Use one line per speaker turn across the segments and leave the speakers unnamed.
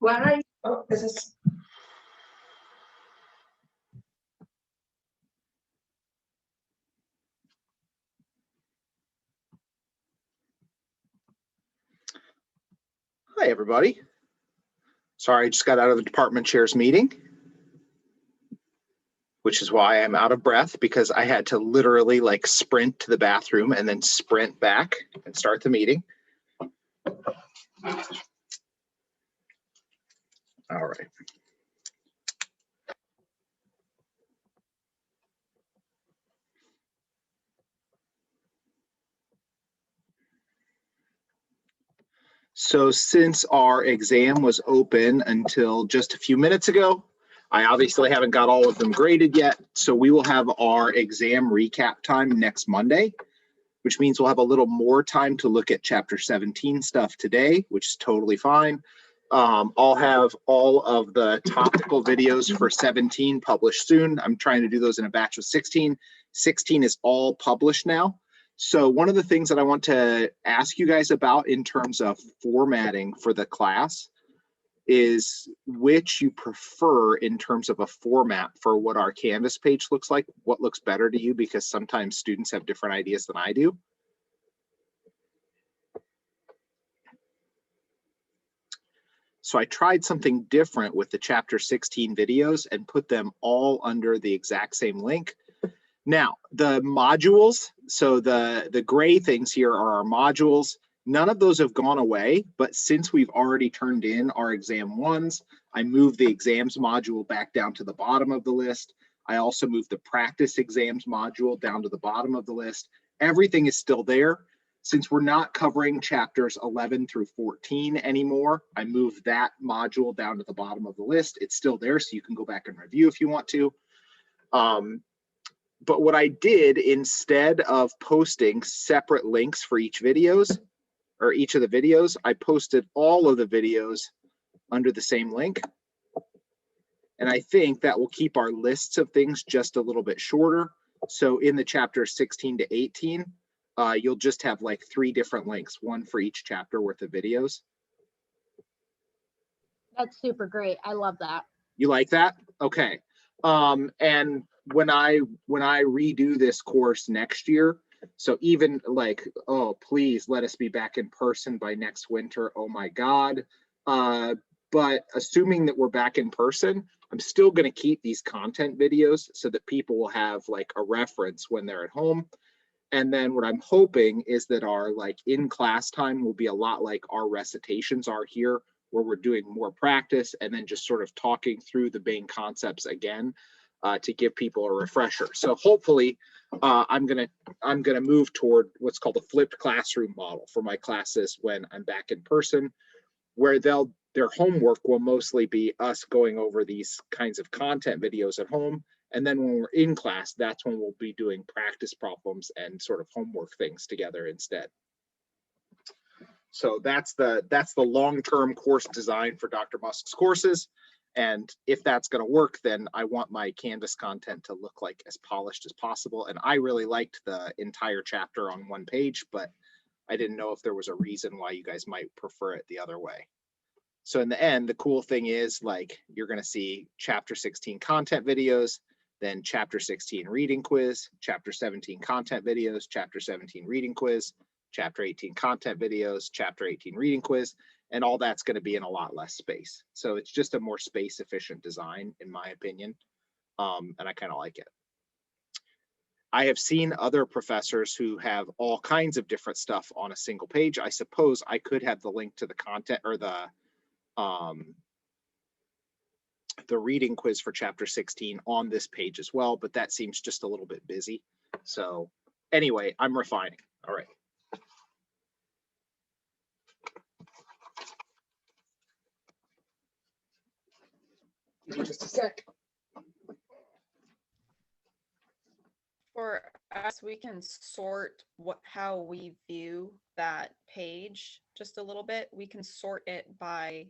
Why? Oh, is this?
Hi, everybody. Sorry, I just got out of the department chair's meeting, which is why I'm out of breath, because I had to literally like sprint to the bathroom and then sprint back and start the meeting. All right. So since our exam was open until just a few minutes ago, I obviously haven't got all of them graded yet. So we will have our exam recap time next Monday, which means we'll have a little more time to look at chapter 17 stuff today, which is totally fine. I'll have all of the topical videos for 17 published soon. I'm trying to do those in a batch of 16. 16 is all published now. So one of the things that I want to ask you guys about in terms of formatting for the class is which you prefer in terms of a format for what our Canvas page looks like. What looks better to you, because sometimes students have different ideas than I do. So I tried something different with the chapter 16 videos and put them all under the exact same link. Now, the modules, so the gray things here are our modules. None of those have gone away, but since we've already turned in our exam ones, I moved the exams module back down to the bottom of the list. I also moved the practice exams module down to the bottom of the list. Everything is still there. Since we're not covering chapters 11 through 14 anymore, I moved that module down to the bottom of the list. It's still there, so you can go back and review if you want to. But what I did, instead of posting separate links for each videos or each of the videos, I posted all of the videos under the same link. And I think that will keep our lists of things just a little bit shorter. So in the chapter 16 to 18, you'll just have like 3 different links, one for each chapter worth of videos.
That's super great. I love that.
You like that? Okay. And when I redo this course next year, so even like, oh, please let us be back in person by next winter. Oh my God. But assuming that we're back in person, I'm still going to keep these content videos so that people will have like a reference when they're at home. And then what I'm hoping is that our like in-class time will be a lot like our recitations are here, where we're doing more practice and then just sort of talking through the main concepts again to give people a refresher. So hopefully I'm gonna move toward what's called a flipped classroom model for my classes when I'm back in person, where their homework will mostly be us going over these kinds of content videos at home. And then when we're in class, that's when we'll be doing practice problems and sort of homework things together instead. So that's the long-term course design for Dr. Musk's courses. And if that's going to work, then I want my Canvas content to look like as polished as possible. And I really liked the entire chapter on one page, but I didn't know if there was a reason why you guys might prefer it the other way. So in the end, the cool thing is like you're going to see chapter 16 content videos, then chapter 16 reading quiz, chapter 17 content videos, chapter 17 reading quiz, chapter 18 content videos, chapter 18 reading quiz, and all that's going to be in a lot less space. So it's just a more space efficient design, in my opinion, and I kind of like it. I have seen other professors who have all kinds of different stuff on a single page. I suppose I could have the link to the content or the reading quiz for chapter 16 on this page as well, but that seems just a little bit busy. So anyway, I'm refining. All right. Just a sec.
For us, we can sort how we view that page just a little bit. We can sort it by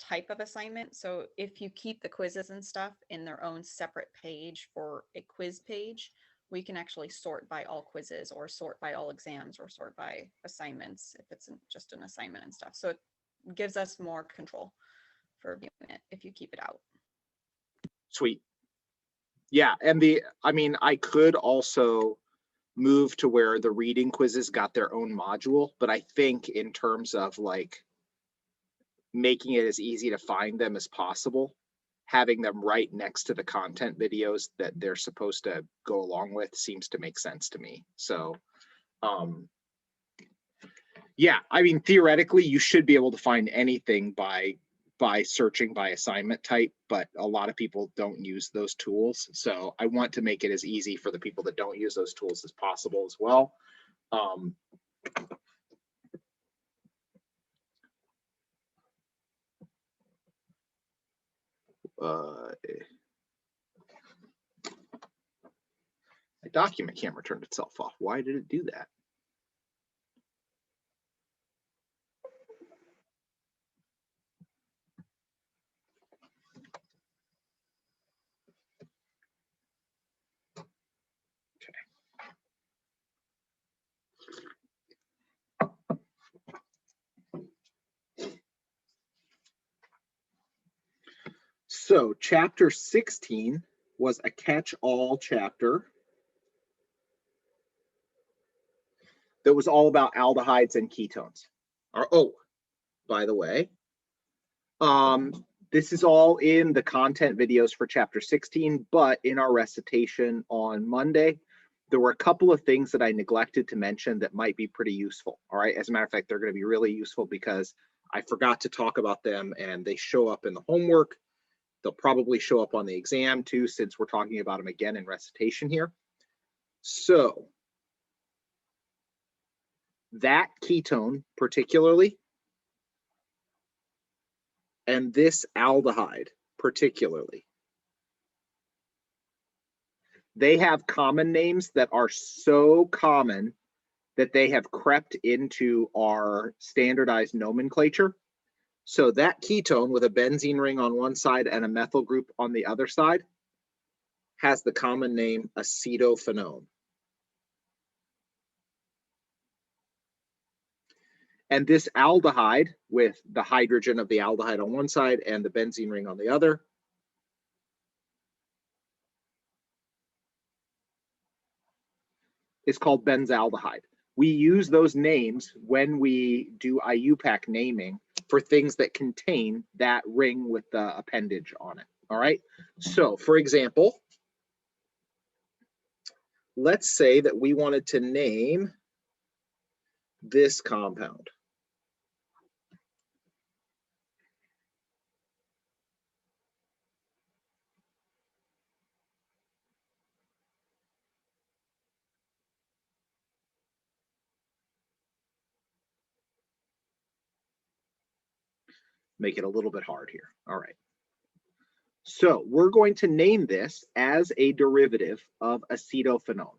type of assignment. So if you keep the quizzes and stuff in their own separate page for a quiz page, we can actually sort by all quizzes or sort by all exams or sort by assignments if it's just an assignment and stuff. So it gives us more control. for viewing it if you keep it out.
Sweet. Yeah, and I mean, I could also move to where the reading quizzes got their own module, but I think in terms of like making it as easy to find them as possible, having them right next to the content videos that they're supposed to go along with seems to make sense to me. So, yeah, I mean, theoretically, you should be able to find anything by searching by assignment type, but a lot of people don't use those tools. So I want to make it as easy for the people that don't use those tools as possible as well. My document camera turned itself off. Why did it do that? So chapter 16 was a catch-all chapter that was all about aldehydes and ketones. Oh, by the way, this is all in the content videos for chapter 16, but in our recitation on Monday, there were a couple of things that I neglected to mention that might be pretty useful. All right, as a matter of fact, they're going to be really useful because I forgot to talk about them and they show up in the homework. They'll probably show up on the exam too, since we're talking about them again in recitation here. So that ketone particularly, and this aldehyde particularly, they have common names that are so common that they have crept into our standardized nomenclature. So that ketone with a benzene ring on one side and a methyl group on the other side has the common name acetophenone. And this aldehyde with the hydrogen of the aldehyde on one side and the benzene ring on the other is called benzaldehyde. We use those names when we do IUPAC naming for things that contain that ring with the appendage on it. All right. So for example, let's say that we wanted to name this compound. Make it a little bit hard here. All right. So we're going to name this as a derivative of acetophenone.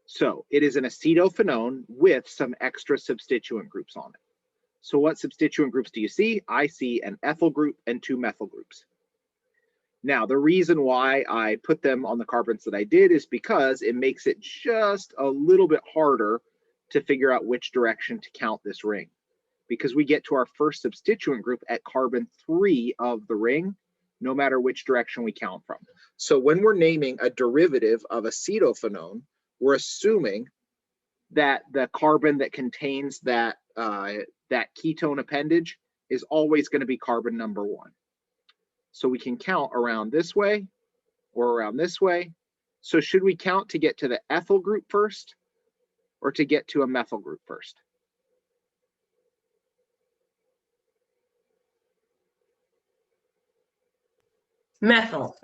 So it is an acetophenone with some extra substituent groups on it. So what substituent groups do you see? I see an ethyl group and 2 methyl groups. Now, the reason why I put them on the carbons that I did is because it makes it just a little bit harder to figure out which direction to count this ring, because we get to our first substituent group at carbon 3 of the ring, no matter which direction we count from. So when we're naming a derivative of acetophenone, we're assuming that the carbon that contains that, that ketone appendage is always going to be carbon number 1. So we can count around this way or around this way. So should we count to get to the ethyl group first or to get to a methyl group first?
Methyl.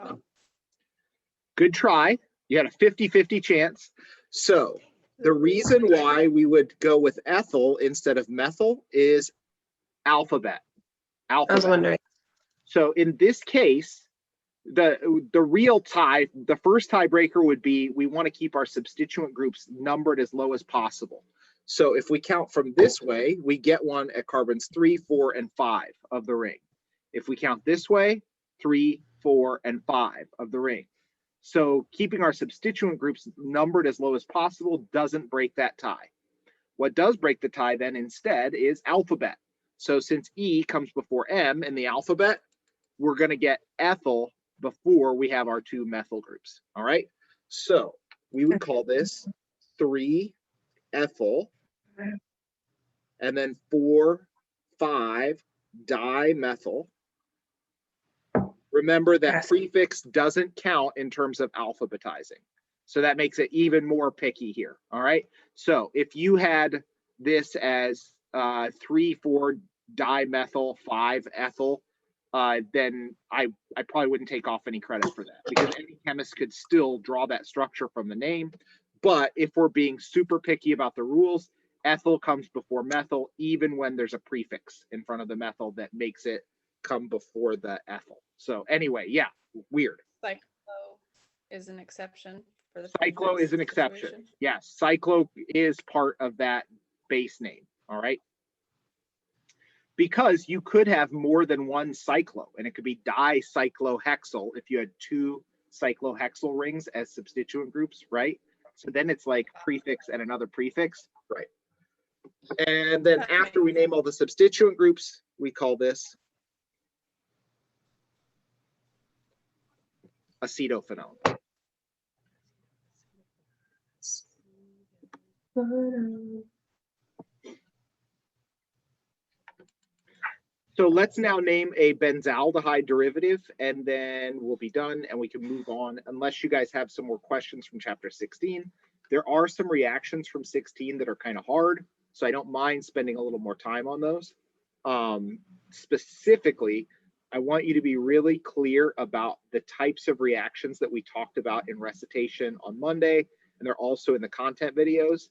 Good try. You had a 50-50 chance. So the reason why we would go with ethyl instead of methyl is alphabet.
I was wondering.
So in this case, the real tie, the first tiebreaker would be we want to keep our substituent groups numbered as low as possible. So if we count from this way, we get one at carbons 3, 4, and 5 of the ring. If we count this way, 3, 4, and 5 of the ring. So keeping our substituent groups numbered as low as possible doesn't break that tie. What does break the tie then instead is alphabet. So since E comes before M in the alphabet, we're going to get ethyl before we have our two methyl groups. All right. So we would call this 3-ethyl and then 4,5-dimethyl. Remember that prefix doesn't count in terms of alphabetizing. So that makes it even more picky here. All right. So if you had this as 3,4-dimethyl, 5-ethyl, then I probably wouldn't take off any credit for that, because any chemist could still draw that structure from the name. But if we're being super picky about the rules, ethyl comes before methyl, even when there's a prefix in front of the methyl that makes it come before the ethyl. So anyway, yeah, weird.
Cyclo is an exception for the
Cyclo is an exception.
situation.
Yes, cyclo is part of that base name. All right. Because you could have more than one cyclo, and it could be dicyclohexyl if you had 2 cyclohexyl rings as substituent groups, right? So then it's like prefix and another prefix, right? And then after we name all the substituent groups, we call this acetophenone. So let's now name a benzaldehyde derivative, and then we'll be done and we can move on, unless you guys have some more questions from chapter 16. There are some reactions from 16 that are kind of hard, so I don't mind spending a little more time on those. Specifically, I want you to be really clear about the types of reactions that we talked about in recitation on Monday, and they're also in the content videos,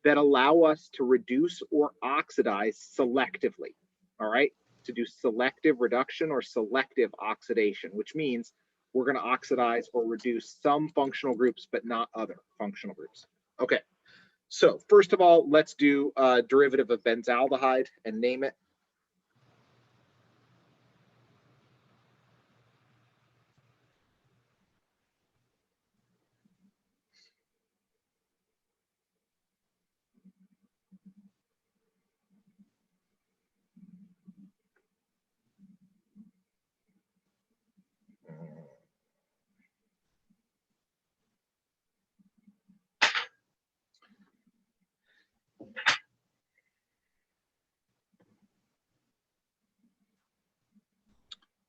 that allow us to reduce or oxidize selectively, all right? To do selective reduction or selective oxidation, which means we're going to oxidize or reduce some functional groups, but not other functional groups. Okay, so first of all, let's do a derivative of benzaldehyde and name it.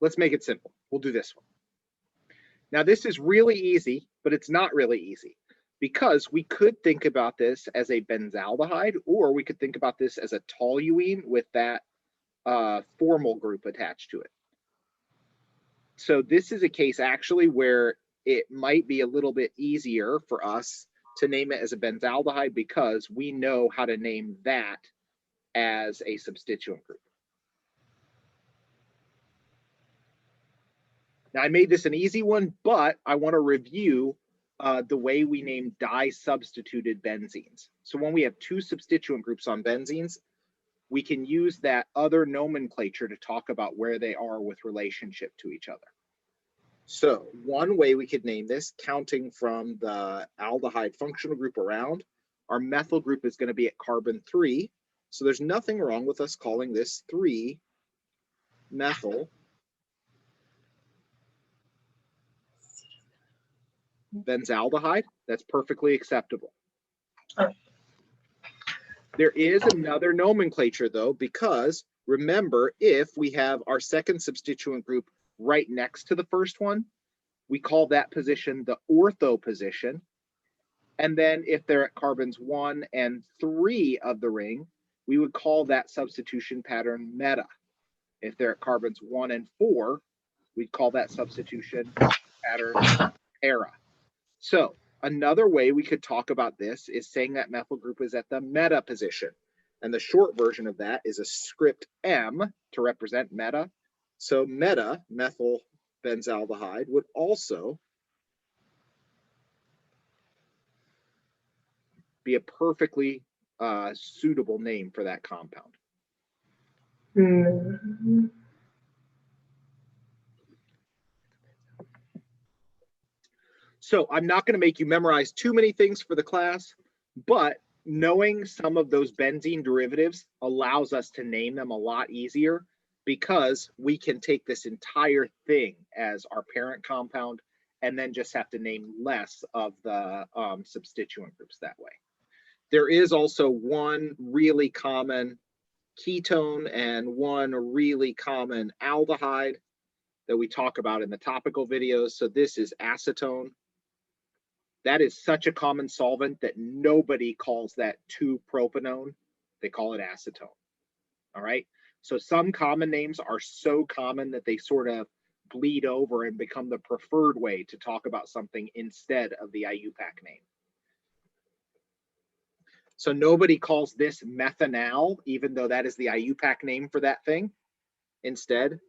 Let's make it simple. We'll do this one. Now, this is really easy, but it's not really easy, because we could think about this as a benzaldehyde, or we could think about this as a toluene with that formal group attached to it. So this is a case actually where it might be a little bit easier for us to name it as a benzaldehyde, because we know how to name that as a substituent group. Now, I made this an easy one, but I want to review the way we name di-substituted benzenes. So when we have 2 substituent groups on benzenes, we can use that other nomenclature to talk about where they are with relationship to each other. So one way we could name this, counting from the aldehyde functional group around, our methyl group is going to be at carbon 3. So there's nothing wrong with us calling this 3-methyl benzaldehyde. That's perfectly acceptable. There is another nomenclature though, because remember, if we have our second substituent group right next to the first one, we call that position the ortho position. And then if they're at carbons 1 and 3 of the ring, we would call that substitution pattern meta. If they're at carbons 1 and 4, we'd call that substitution pattern para. So another way we could talk about this is saying that methyl group is at the meta position. And the short version of that is a script M to represent meta. So meta methyl benzaldehyde would also be a perfectly suitable name for that compound.
Mm-hmm.
So I'm not going to make you memorize too many things for the class, but knowing some of those benzene derivatives allows us to name them a lot easier, because we can take this entire thing as our parent compound and then just have to name less of the substituent groups that way. There is also one really common ketone and one really common aldehyde that we talk about in the topical videos. So this is acetone. That is such a common solvent that nobody calls that 2-propanone. They call it acetone. All right. So some common names are so common that they sort of bleed over and become the preferred way to talk about something instead of the IUPAC name. So nobody calls this methanal, even though that is the IUPAC name for that thing. Instead,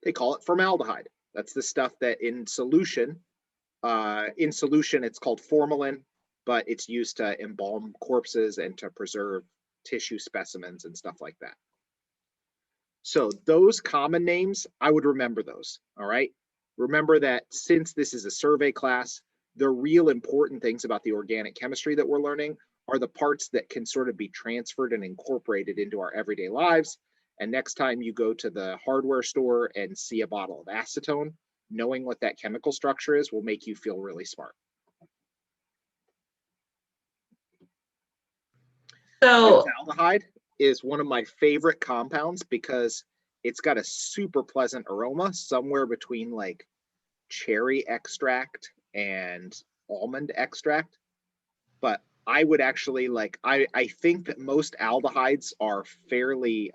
they call it formaldehyde. That's the stuff that in solution, it's called formalin, but it's used to embalm corpses and to preserve tissue specimens and stuff like that. So those common names, I would remember those, all right? Remember that since this is a survey class, the real important things about the organic chemistry that we're learning are the parts that can sort of be transferred and incorporated into our everyday lives. And next time you go to the hardware store and see a bottle of acetone, knowing what that chemical structure is will make you feel really smart.
So
Aldehyde is one of my favorite compounds because it's got a super pleasant aroma, somewhere between like cherry extract and almond extract. But I would actually like, I think that most aldehydes are fairly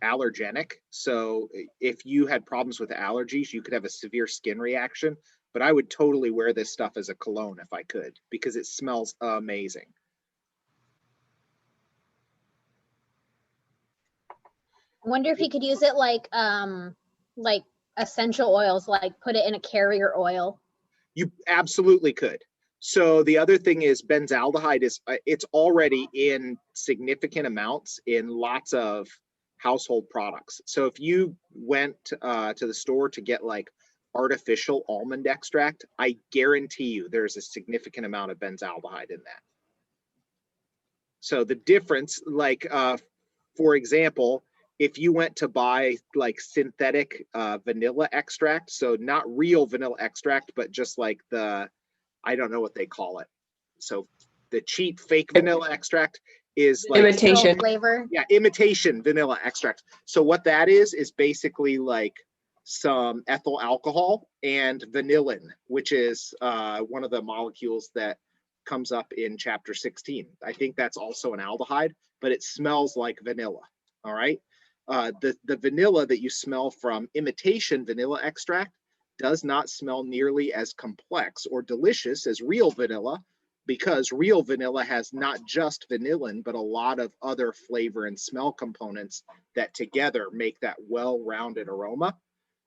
allergenic. So if you had problems with allergies, you could have a severe skin reaction. But I would totally wear this stuff as a cologne if I could, because it smells amazing.
I wonder if you could use it like essential oils, like put it in a carrier oil.
You absolutely could. So the other thing is benzaldehyde is it's already in significant amounts in lots of household products. So if you went to the store to get like artificial almond extract, I guarantee you there's a significant amount of benzaldehyde in that. So the difference, like for example, if you went to buy like synthetic vanilla extract, so not real vanilla extract, but just like the, I don't know what they call it. So the cheap fake vanilla extract is like
imitation
flavor.
Yeah, imitation vanilla extract. So what that is basically like some ethyl alcohol and vanillin, which is one of the molecules that comes up in chapter 16. I think that's also an aldehyde, but it smells like vanilla. All right. The vanilla that you smell from imitation vanilla extract does not smell nearly as complex or delicious as real vanilla, because real vanilla has not just vanillin, but a lot of other flavor and smell components that together make that well-rounded aroma.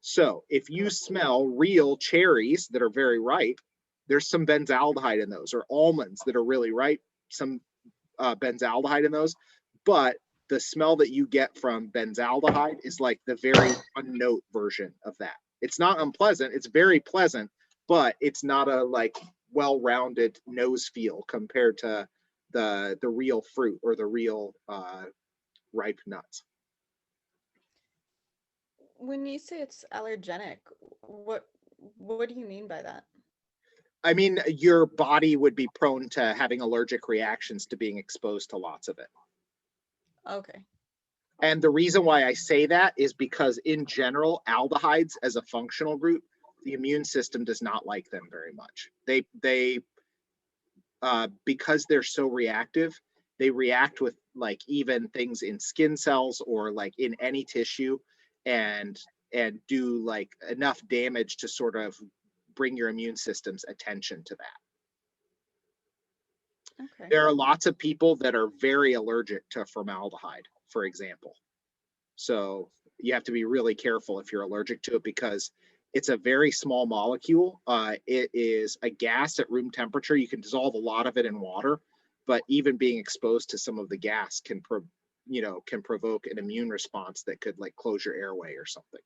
So if you smell real cherries that are very ripe, there's some benzaldehyde in those, or almonds that are really ripe, some benzaldehyde in those. But the smell that you get from benzaldehyde is like the very one note version of that. It's not unpleasant, it's very pleasant, but it's not a like well-rounded nose feel compared to the real fruit or the real ripe nuts.
When you say it's allergenic, what do you mean by that?
I mean, your body would be prone to having allergic reactions to being exposed to lots of it.
Okay.
And the reason why I say that is because in general, aldehydes as a functional group, the immune system does not like them very much. They because they're so reactive, they react with like even things in skin cells or like in any tissue, and do like enough damage to sort of bring your immune system's attention to that.
Okay.
There are lots of people that are very allergic to formaldehyde, for example. So you have to be really careful if you're allergic to it, because it's a very small molecule. It is a gas at room temperature. You can dissolve a lot of it in water, but even being exposed to some of the gas can provoke an immune response that could like close your airway or something.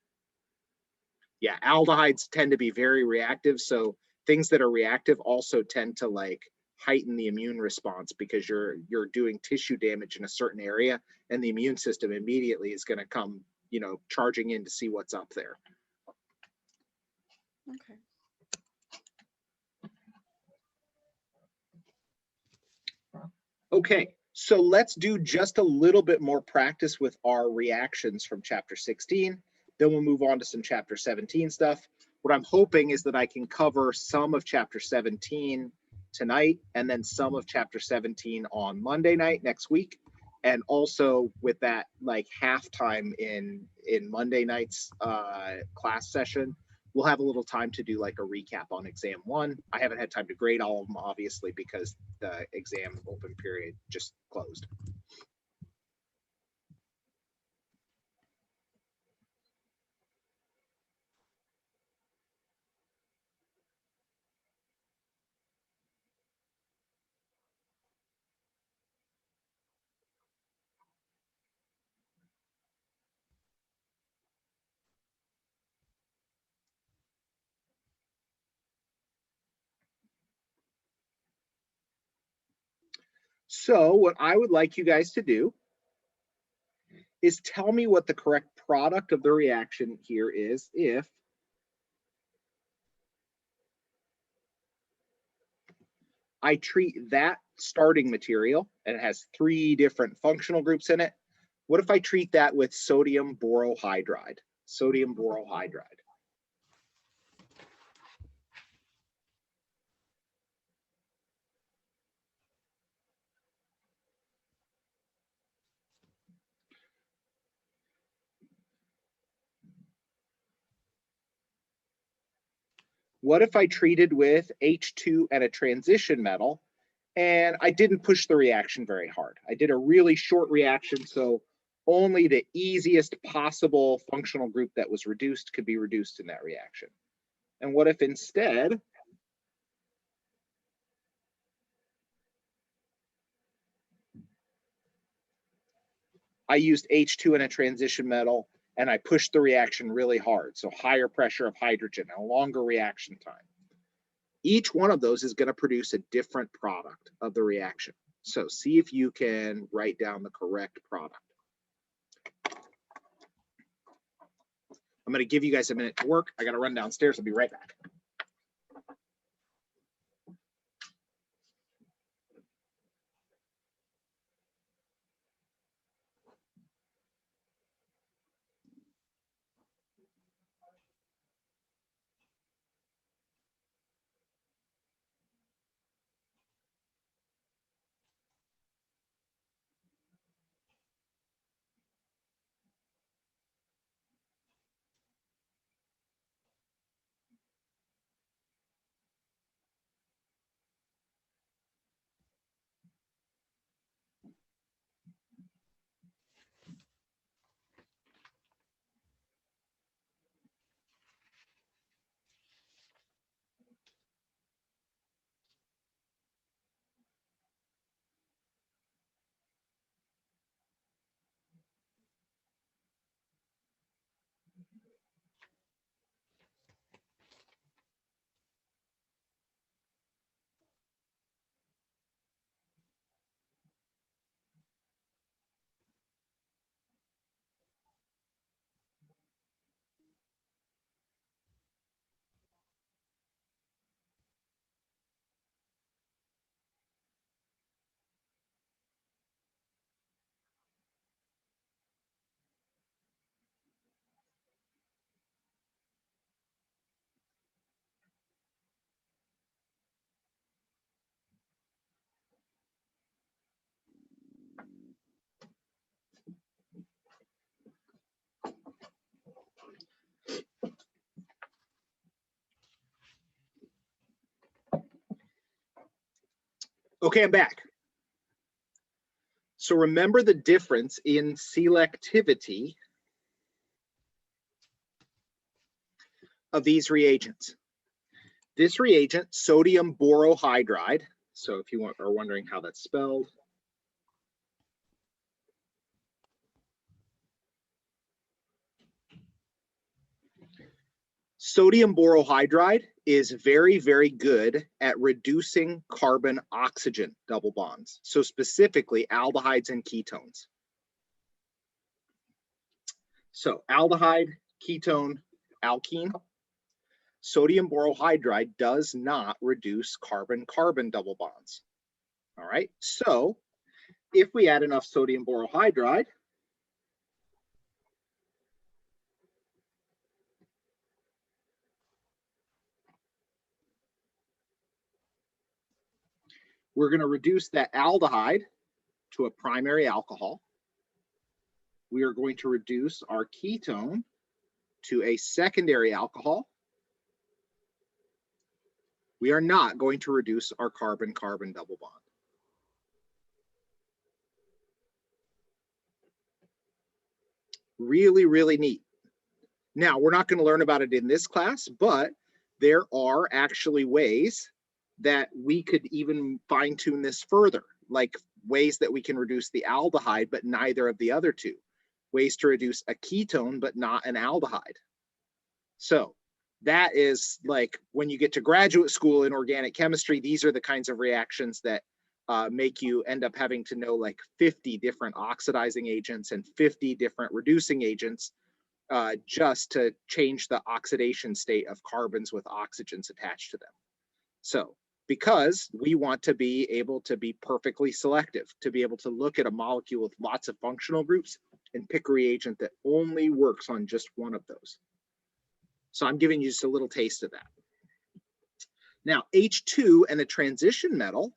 Yeah, aldehydes tend to be very reactive. So things that are reactive also tend to like heighten the immune response because you're doing tissue damage in a certain area, and the immune system immediately is going to come, you know, charging in to see what's up there.
Okay.
Okay, so let's do just a little bit more practice with our reactions from chapter 16. Then we'll move on to some chapter 17 stuff. What I'm hoping is that I can cover some of chapter 17 tonight and then some of chapter 17 on Monday night next week. And also with that like halftime in Monday night's class session, we'll have a little time to do like a recap on exam 1. I haven't had time to grade all of them, obviously, because the exam open period just closed. So what I would like you guys to do is tell me what the correct product of the reaction here is if I treat that starting material, and it has 3 different functional groups in it. What if I treat that with sodium borohydride? Sodium borohydride. What if I treated with H2 and a transition metal, and I didn't push the reaction very hard? I did a really short reaction, so only the easiest possible functional group that was reduced could be reduced in that reaction. And what if instead I used H2 and a transition metal and I pushed the reaction really hard, so higher pressure of hydrogen and a longer reaction time? Each one of those is going to produce a different product of the reaction. So see if you can write down the correct product. I'm going to give you guys a minute to work. I got to run downstairs. I'll be right back. Okay, I'm back. So remember the difference in selectivity of these reagents. This reagent, sodium borohydride, so if you are wondering how that's spelled, Sodium borohydride is very, very good at reducing carbon-oxygen double bonds. So specifically aldehydes and ketones. So aldehyde, ketone, alkene. Sodium borohydride does not reduce carbon-carbon double bonds. All right, so if we add enough sodium borohydride, we're going to reduce that aldehyde to a primary alcohol. We are going to reduce our ketone to a secondary alcohol. We are not going to reduce our carbon-carbon double bond. Really, really neat. Now, we're not going to learn about it in this class, but there are actually ways that we could even fine-tune this further, like ways that we can reduce the aldehyde, but neither of the other two. Ways to reduce a ketone, but not an aldehyde. So that is like when you get to graduate school in organic chemistry, these are the kinds of reactions that make you end up having to know like 50 different oxidizing agents and 50 different reducing agents just to change the oxidation state of carbons with oxygens attached to them. So because we want to be able to be perfectly selective, to be able to look at a molecule with lots of functional groups and pick a reagent that only works on just one of those. So I'm giving you just a little taste of that. Now, H2 and a transition metal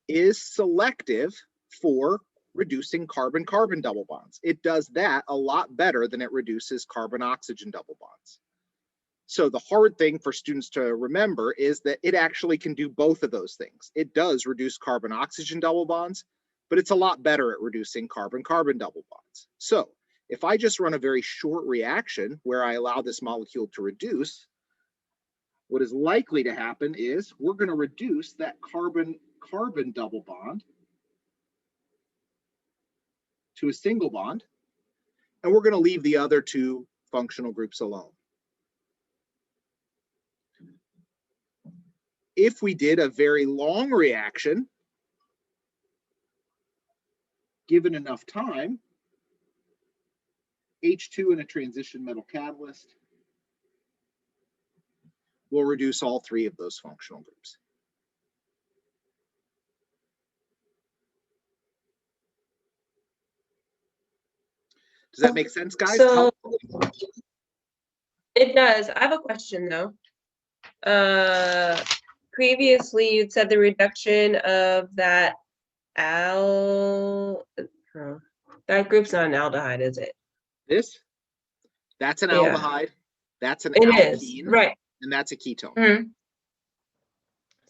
is selective for reducing carbon-carbon double bonds. It does that a lot better than it reduces carbon-oxygen double bonds. So the hard thing for students to remember is that it actually can do both of those things. It does reduce carbon-oxygen double bonds, but it's a lot better at reducing carbon-carbon double bonds. So if I just run a very short reaction where I allow this molecule to reduce, what is likely to happen is we're going to reduce that carbon-carbon double bond to a single bond, and we're going to leave the other two functional groups alone. If we did a very long reaction, given enough time, H2 in a transition metal catalyst will reduce all three of those functional groups. Does that make sense, guys?
So it does. I have a question though. Previously you'd said the reduction of that that group's not an aldehyde, is it?
That's an
Yeah.
aldehyde, that's an
It
alkene,
is, right.
and that's a ketone.
Mm-hmm.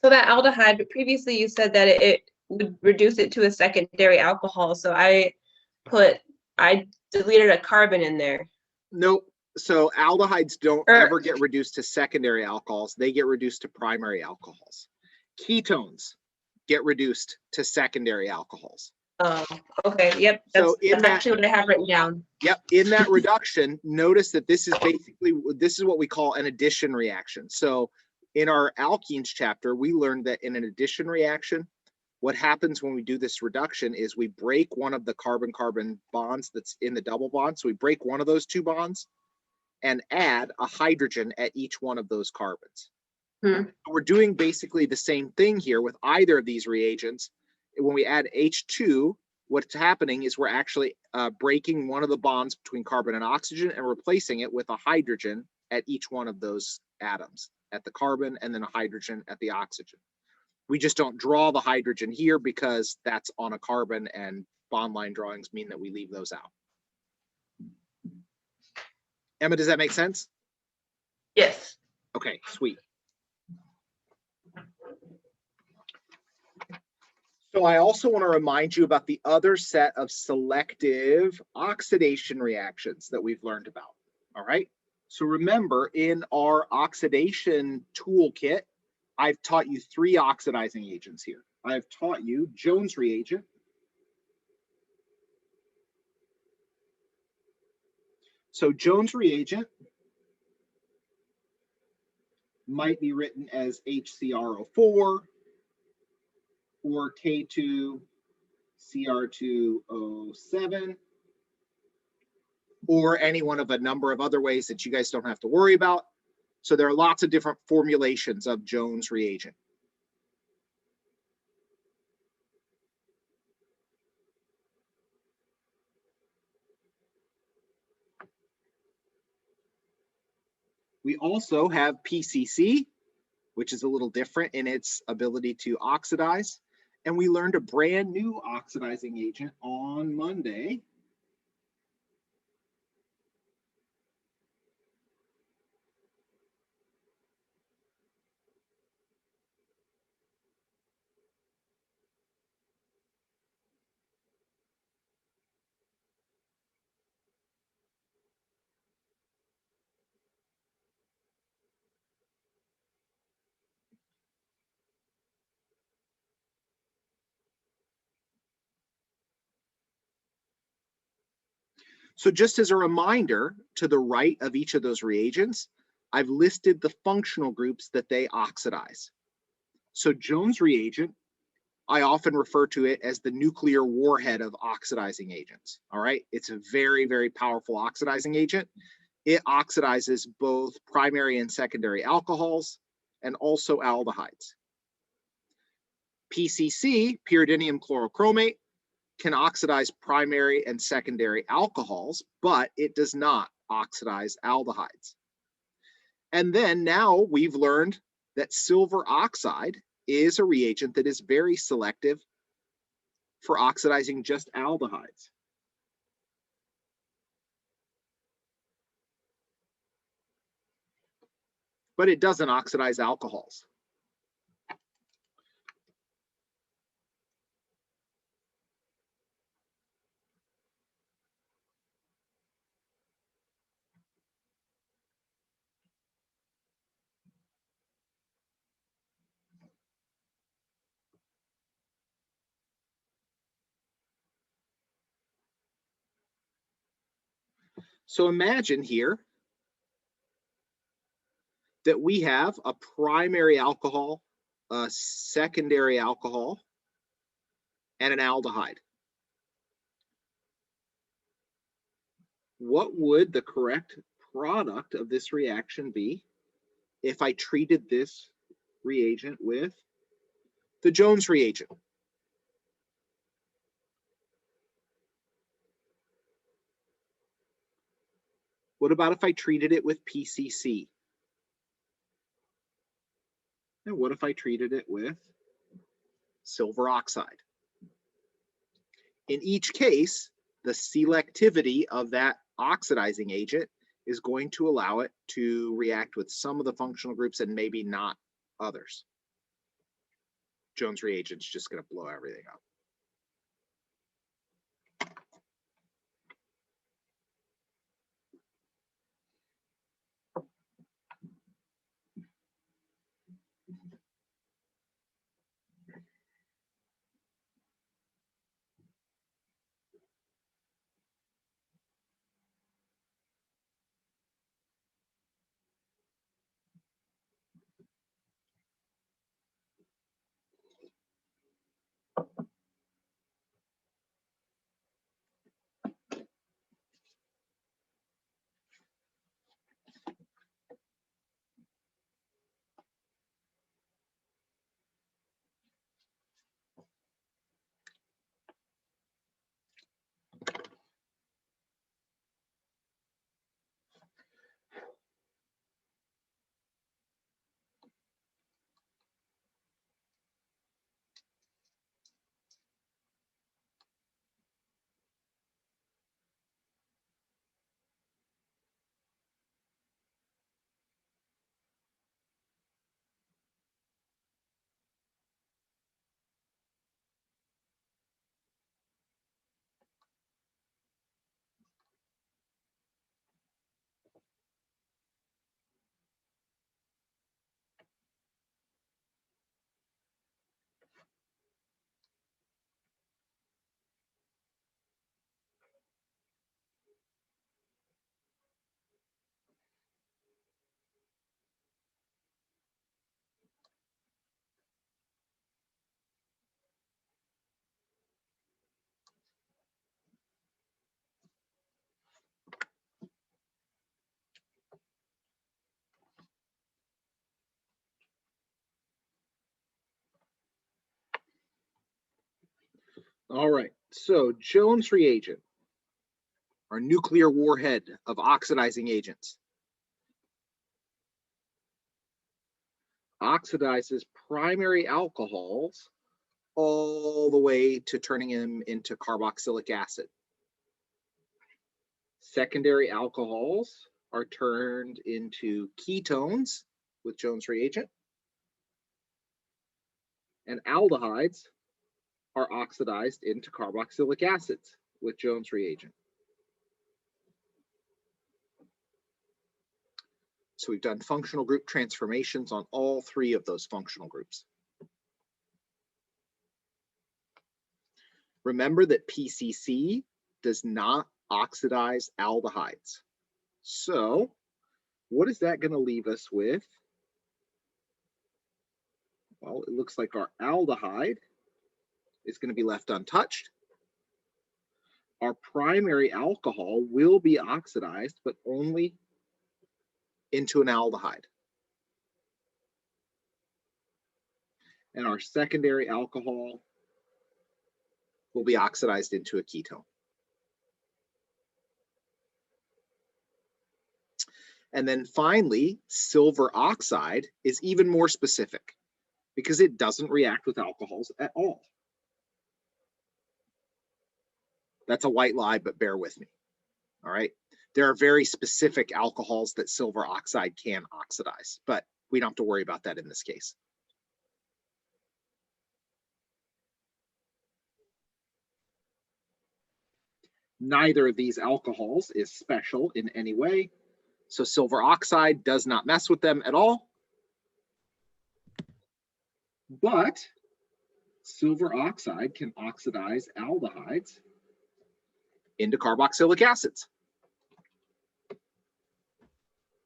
So that aldehyde, but previously you said that it would reduce it to a secondary alcohol. So I deleted a carbon in there.
Nope. So aldehydes don't ever get reduced to secondary alcohols. They get reduced to primary alcohols. Ketones get reduced to secondary alcohols.
Oh, okay. Yep. That's actually what I have written down.
Yep. In that reduction, notice that this is what we call an addition reaction. So in our alkenes chapter, we learned that in an addition reaction, what happens when we do this reduction is we break one of the carbon-carbon bonds that's in the double bond. So we break one of those two bonds and add a hydrogen at each one of those carbons. We're doing basically the same thing here with either of these reagents. When we add H2, what's happening is we're actually breaking one of the bonds between carbon and oxygen and replacing it with a hydrogen at each one of those atoms, at the carbon and then a hydrogen at the oxygen. We just don't draw the hydrogen here because that's on a carbon and bond line drawings mean that we leave those out. Emma, does that make sense?
Yes.
Okay, sweet. So I also want to remind you about the other set of selective oxidation reactions that we've learned about. All right. So remember, in our oxidation toolkit, I've taught you 3 oxidizing agents here. I've taught you Jones reagent, so Jones reagent might be written as HCrO4 or K2Cr2O7, or any one of a number of other ways that you guys don't have to worry about. So there are lots of different formulations of Jones reagent. We also have PCC, which is a little different in its ability to oxidize. And we learned a brand new oxidizing agent on Monday. So just as a reminder, to the right of each of those reagents, I've listed the functional groups that they oxidize. So Jones reagent, I often refer to it as the nuclear warhead of oxidizing agents. All right, it's a very, very powerful oxidizing agent. It oxidizes both primary and secondary alcohols and also aldehydes. PCC, pyridinium chlorochromate, can oxidize primary and secondary alcohols, but it does not oxidize aldehydes. And then now we've learned that silver oxide is a reagent that is very selective for oxidizing just aldehydes. But it doesn't oxidize alcohols. So imagine here that we have a primary alcohol, a secondary alcohol, and an aldehyde. What would the correct product of this reaction be if I treated this reagent with the Jones reagent? What about if I treated it with PCC? And what if I treated it with silver oxide? In each case, the selectivity of that oxidizing agent is going to allow it to react with some of the functional groups and maybe not others. Jones reagent's just going to blow everything up. All right, so Jones reagent, our nuclear warhead of oxidizing agents, oxidizes primary alcohols all the way to turning them into carboxylic acid. Secondary alcohols are turned into ketones with Jones reagent, and aldehydes are oxidized into carboxylic acids with Jones reagent. So we've done functional group transformations on all three of those functional groups. Remember that PCC does not oxidize aldehydes. So what is that going to leave us with? Well, it looks like our aldehyde is going to be left untouched. Our primary alcohol will be oxidized, but only into an aldehyde. And our secondary alcohol will be oxidized into a ketone. And then finally, silver oxide is even more specific because it doesn't react with alcohols at all. That's a white lie, but bear with me. All right. There are very specific alcohols that silver oxide can oxidize, but we don't have to worry about that in this case. Neither of these alcohols is special in any way. So silver oxide does not mess with them at all. But silver oxide can oxidize aldehydes into carboxylic acids.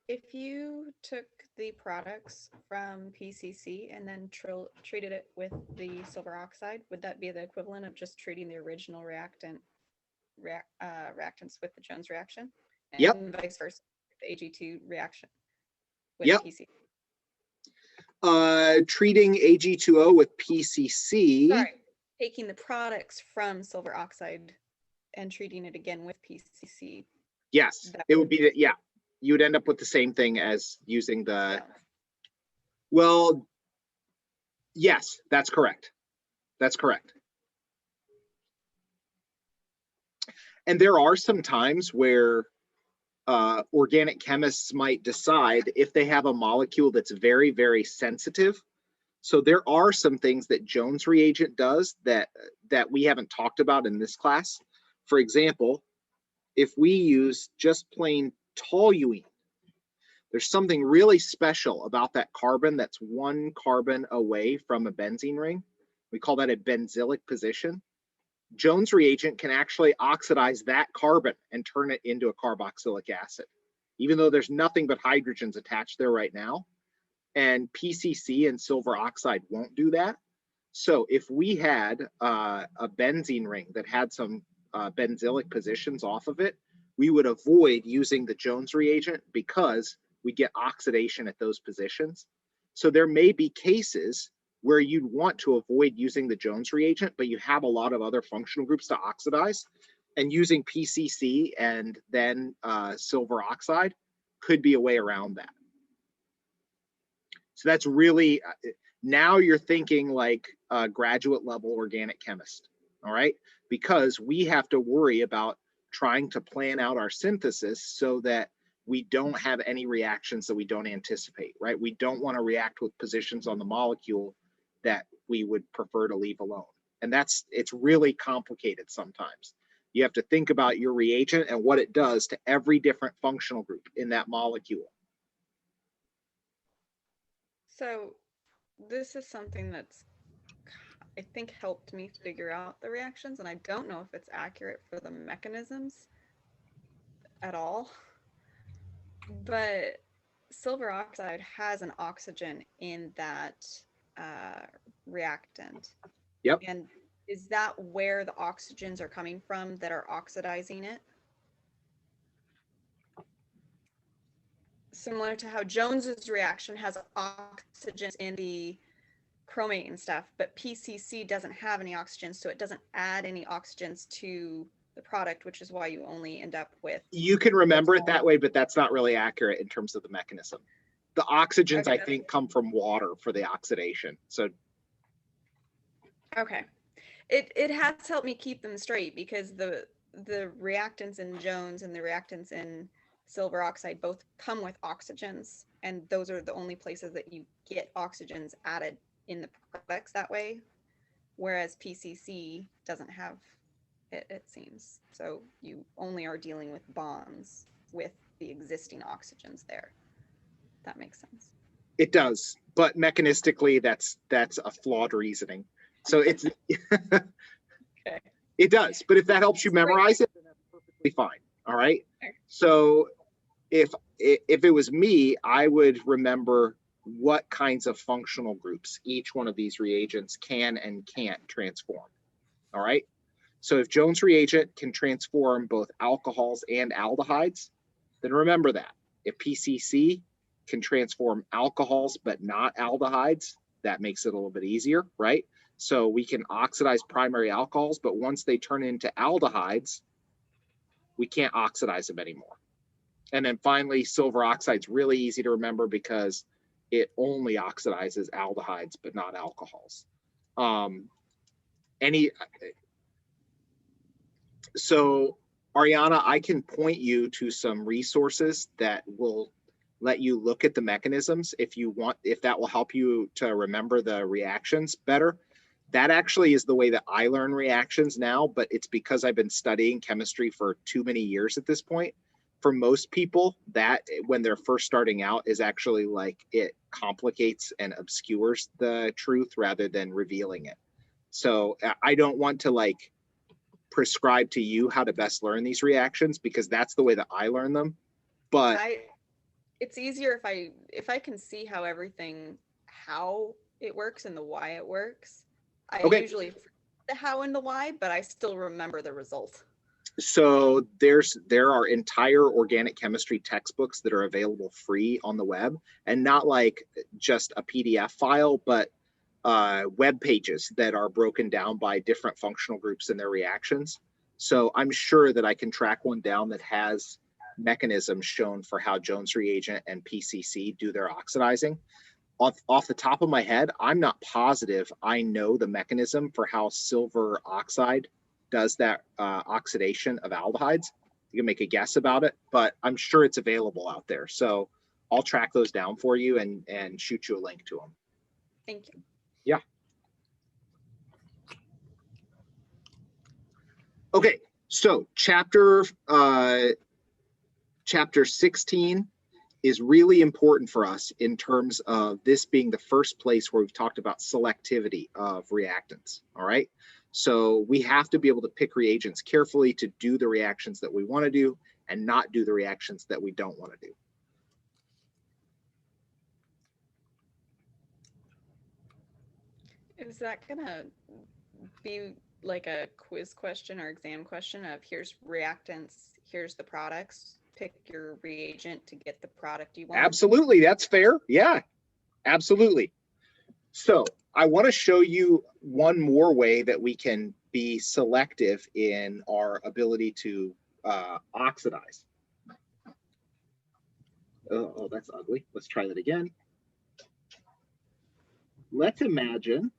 If you took the products from PCC and then treated it with the silver oxide, would that be the equivalent of just treating the original reactants with the Jones reaction? And
Yep.
vice versa, the AG2 reaction with
Yep.
PCC?
Treating Ag2O with PCC.
Sorry, taking the products from silver oxide and treating it again with PCC.
Yes, it would be that. Yeah, you would end up with the same thing as using the.
Yeah.
Well, yes, that's correct. That's correct. And there are some times where organic chemists might decide if they have a molecule that's very, very sensitive. So there are some things that Jones reagent does that we haven't talked about in this class. For example, if we use just plain toluene, there's something really special about that carbon that's one carbon away from a benzene ring. We call that a benzylic position. Jones reagent can actually oxidize that carbon and turn it into a carboxylic acid, even though there's nothing but hydrogens attached there right now. And PCC and silver oxide won't do that. So if we had a benzene ring that had some benzylic positions off of it, we would avoid using the Jones reagent because we get oxidation at those positions. So there may be cases where you'd want to avoid using the Jones reagent, but you have a lot of other functional groups to oxidize, and using PCC and then silver oxide could be a way around that. So that's really, now you're thinking like a graduate level organic chemist, all right? Because we have to worry about trying to plan out our synthesis so that we don't have any reactions that we don't anticipate, right? We don't want to react with positions on the molecule that we would prefer to leave alone. And it's really complicated sometimes. You have to think about your reagent and what it does to every different functional group in that molecule.
So this is something that's, I think, helped me figure out the reactions, and I don't know if it's accurate for the mechanisms at all. But silver oxide has an oxygen in that reactant.
Yep.
And is that where the oxygens are coming from that are oxidizing it? Similar to how Jones's reaction has oxygens in the chromate and stuff, but PCC doesn't have any oxygens, so it doesn't add any oxygens to the product, which is why you only end up with.
You can remember it that way, but that's not really accurate in terms of the mechanism. The oxygens,
Okay,
I think, come from water for the oxidation. So
Okay. It has helped me keep them straight because the reactants in Jones and the reactants in silver oxide both come with oxygens, and those are the only places that you get oxygens added in the products that way, whereas PCC doesn't have it, it seems. So you only are dealing with bonds with the existing oxygens there. That makes sense.
it does, but mechanistically, that's a flawed reasoning. So it's
Okay.
it does, but if that helps you memorize it, then that's perfectly fine. All right.
Okay.
So if it was me, I would remember what kinds of functional groups each one of these reagents can and can't transform. All right. So if Jones reagent can transform both alcohols and aldehydes, then remember that. If PCC can transform alcohols but not aldehydes, that makes it a little bit easier, right? So we can oxidize primary alcohols, but once they turn into aldehydes, we can't oxidize them anymore. And then finally, silver oxide's really easy to remember because it only oxidizes aldehydes but not alcohols. So Ariana, I can point you to some resources that will let you look at the mechanisms if you want, if that will help you to remember the reactions better. That actually is the way that I learn reactions now, but it's because I've been studying chemistry for too many years at this point. For most people, that when they're first starting out is actually like it complicates and obscures the truth rather than revealing it. So I don't want to like prescribe to you how to best learn these reactions because that's the way that I learn them. But
It's easier if I can see how it works and the why it works. I usually forget the how and the why, but I still remember the result.
So there are entire organic chemistry textbooks that are available free on the web, and not like just a PDF file, but web pages that are broken down by different functional groups and their reactions. So I'm sure that I can track one down that has mechanisms shown for how Jones reagent and PCC do their oxidizing. Off the top of my head, I'm not positive I know the mechanism for how silver oxide does that oxidation of aldehydes. You can make a guess about it, but I'm sure it's available out there. So I'll track those down for you and shoot you a link to them.
Thank you.
Yeah. Okay, so chapter 16 is really important for us in terms of this being the first place where we've talked about selectivity of reactants, all right? So we have to be able to pick reagents carefully to do the reactions that we want to do and not do the reactions that we don't want to do.
Is that gonna be like a quiz question or exam question of here's reactants, here's the products, pick your reagent to get the product you want?
Absolutely, that's fair. Yeah, absolutely. So I want to show you one more way that we can be selective in our ability to oxidize. Oh, that's ugly. Let's try that again. Let's imagine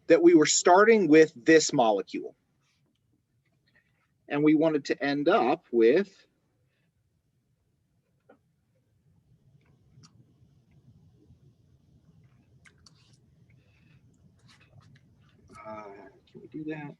that we were starting with this molecule and we wanted to end up with can we do that?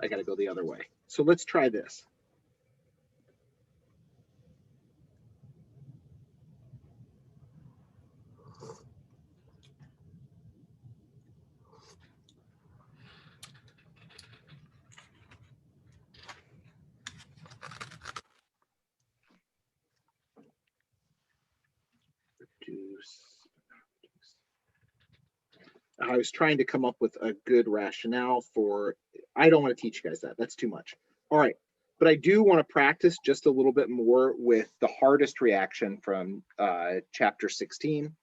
I got to go the other way. So let's try this. I was trying to come up with a good rationale for, I don't want to teach you guys that. That's too much. All right. But I do want to practice just a little bit more with the hardest reaction from chapter 16,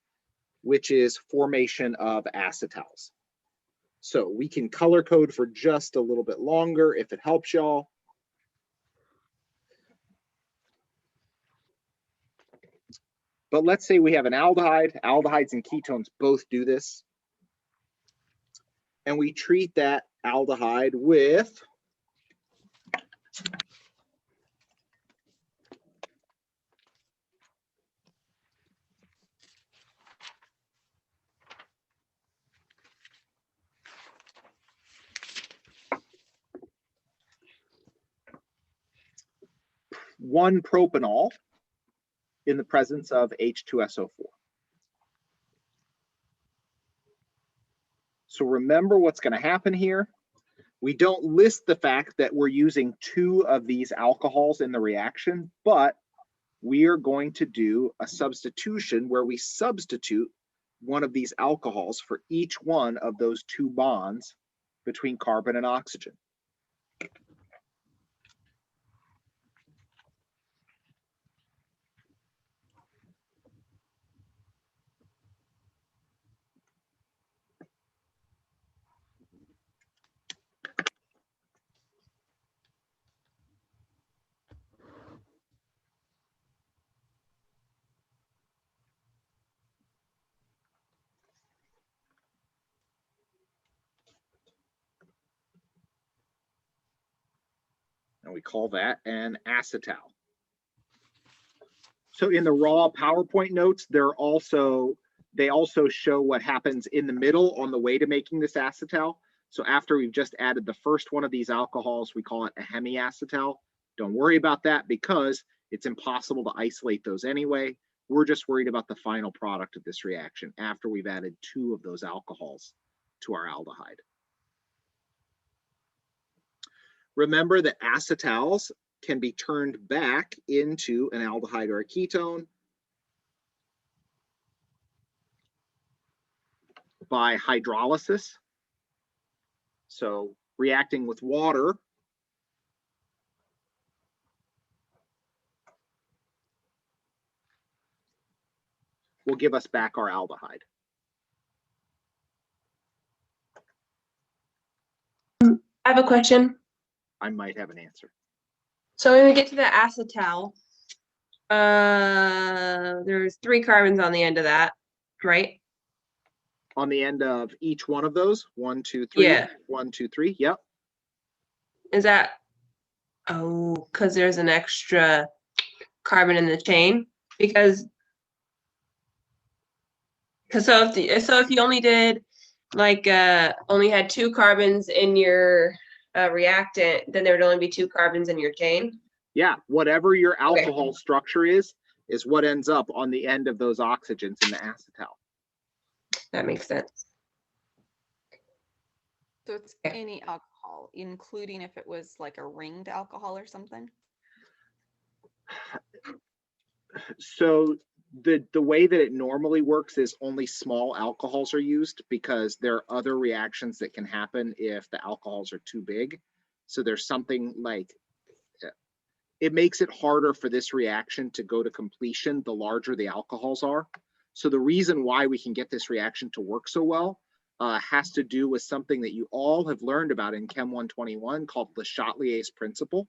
which is formation of acetals. So we can color code for just a little bit longer if it helps y'all. But let's say we have an aldehyde. Aldehydes and ketones both do this. And we treat that aldehyde with one propanol in the presence of H2SO4. So remember what's going to happen here. We don't list the fact that we're using 2 of these alcohols in the reaction, but we are going to do a substitution where we substitute one of these alcohols for each one of those 2 bonds between carbon and oxygen. And we call that an acetal. So in the raw PowerPoint notes, they also show what happens in the middle on the way to making this acetal. So after we've just added the first one of these alcohols, we call it a hemiacetal. Don't worry about that because it's impossible to isolate those anyway. We're just worried about the final product of this reaction after we've added 2 of those alcohols to our aldehyde. Remember that acetals can be turned back into an aldehyde or a ketone by hydrolysis. So reacting with water will give us back our aldehyde.
I have a question.
I might have an answer.
So when we get to the acetal, there's 3 carbons on the end of that, right?
On the end of each one of those, 1, 2, 3,
Yeah.
1, 2, 3. Yep.
Is that, oh, because there's an extra carbon in the chain? Because so if you only did like only had 2 carbons in your reactant, then there would only be 2 carbons in your chain.
Yeah, whatever your alcohol structure is what ends up on the end of those oxygens in the acetal.
That makes sense.
So it's any alcohol, including if it was like a ringed alcohol or something?
So the way that it normally works is only small alcohols are used because there are other reactions that can happen if the alcohols are too big. So there's something like, it makes it harder for this reaction to go to completion the larger the alcohols are. So the reason why we can get this reaction to work so well has to do with something that you all have learned about in Chem 121 called Le Chatelier's principle.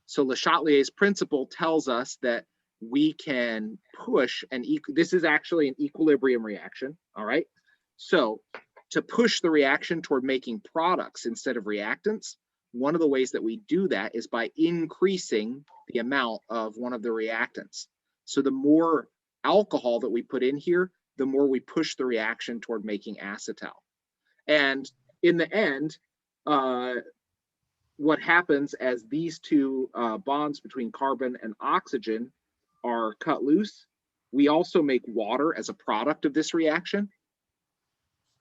So Le Chatelier's principle tells us that we can push this is actually an equilibrium reaction, all right? So to push the reaction toward making products instead of reactants, one of the ways that we do that is by increasing the amount of one of the reactants. So the more alcohol that we put in here, the more we push the reaction toward making acetal. And in the end, what happens as these two bonds between carbon and oxygen are cut loose, we also make water as a product of this reaction.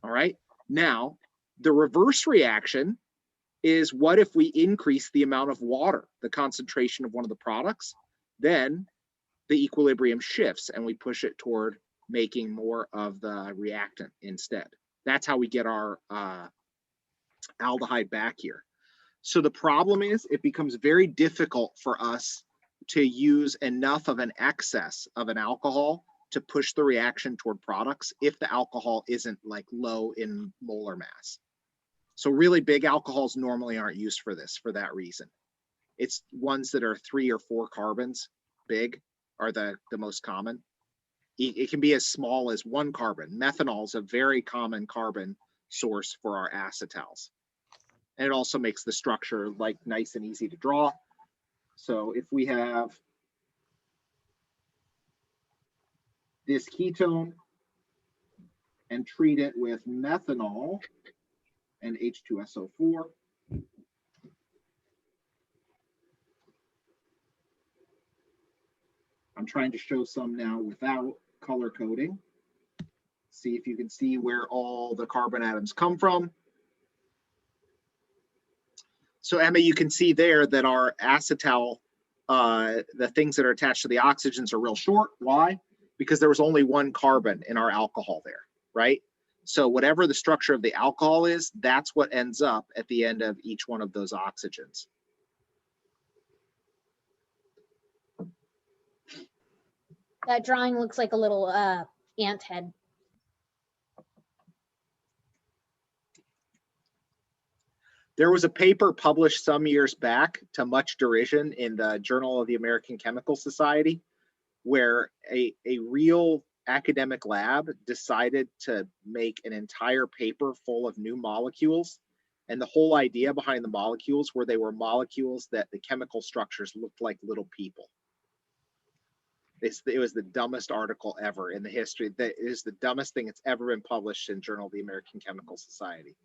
All right. Now, the reverse reaction is, what if we increase the amount of water, the concentration of one of the products? Then the equilibrium shifts and we push it toward making more of the reactant instead. That's how we get our aldehyde back here. So the problem is, it becomes very difficult for us to use enough of an excess of an alcohol to push the reaction toward products if the alcohol isn't like low in molar mass. So really big alcohols normally aren't used for this for that reason. It's ones that are 3 or 4 carbons big are the most common. It can be as small as 1 carbon. Methanol is a very common carbon source for our acetals. And it also makes the structure like nice and easy to draw. So if we have this ketone and treat it with methanol and H2SO4, I'm trying to show some now without color coding. See if you can see where all the carbon atoms come from. So Emma, you can see there that our acetal, the things that are attached to the oxygens are real short. Why? Because there was only 1 carbon in our alcohol there, right? So whatever the structure of the alcohol is, that's what ends up at the end of each one of those oxygens.
That drawing looks like a little ant head.
There was a paper published some years back, to much derision, in the Journal of the American Chemical Society, where a real academic lab decided to make an entire paper full of new molecules. And the whole idea behind the molecules were they were molecules that the chemical structures looked like little people. It was the dumbest article ever in the history. That is the dumbest thing that's ever been published in Journal of the American Chemical Society.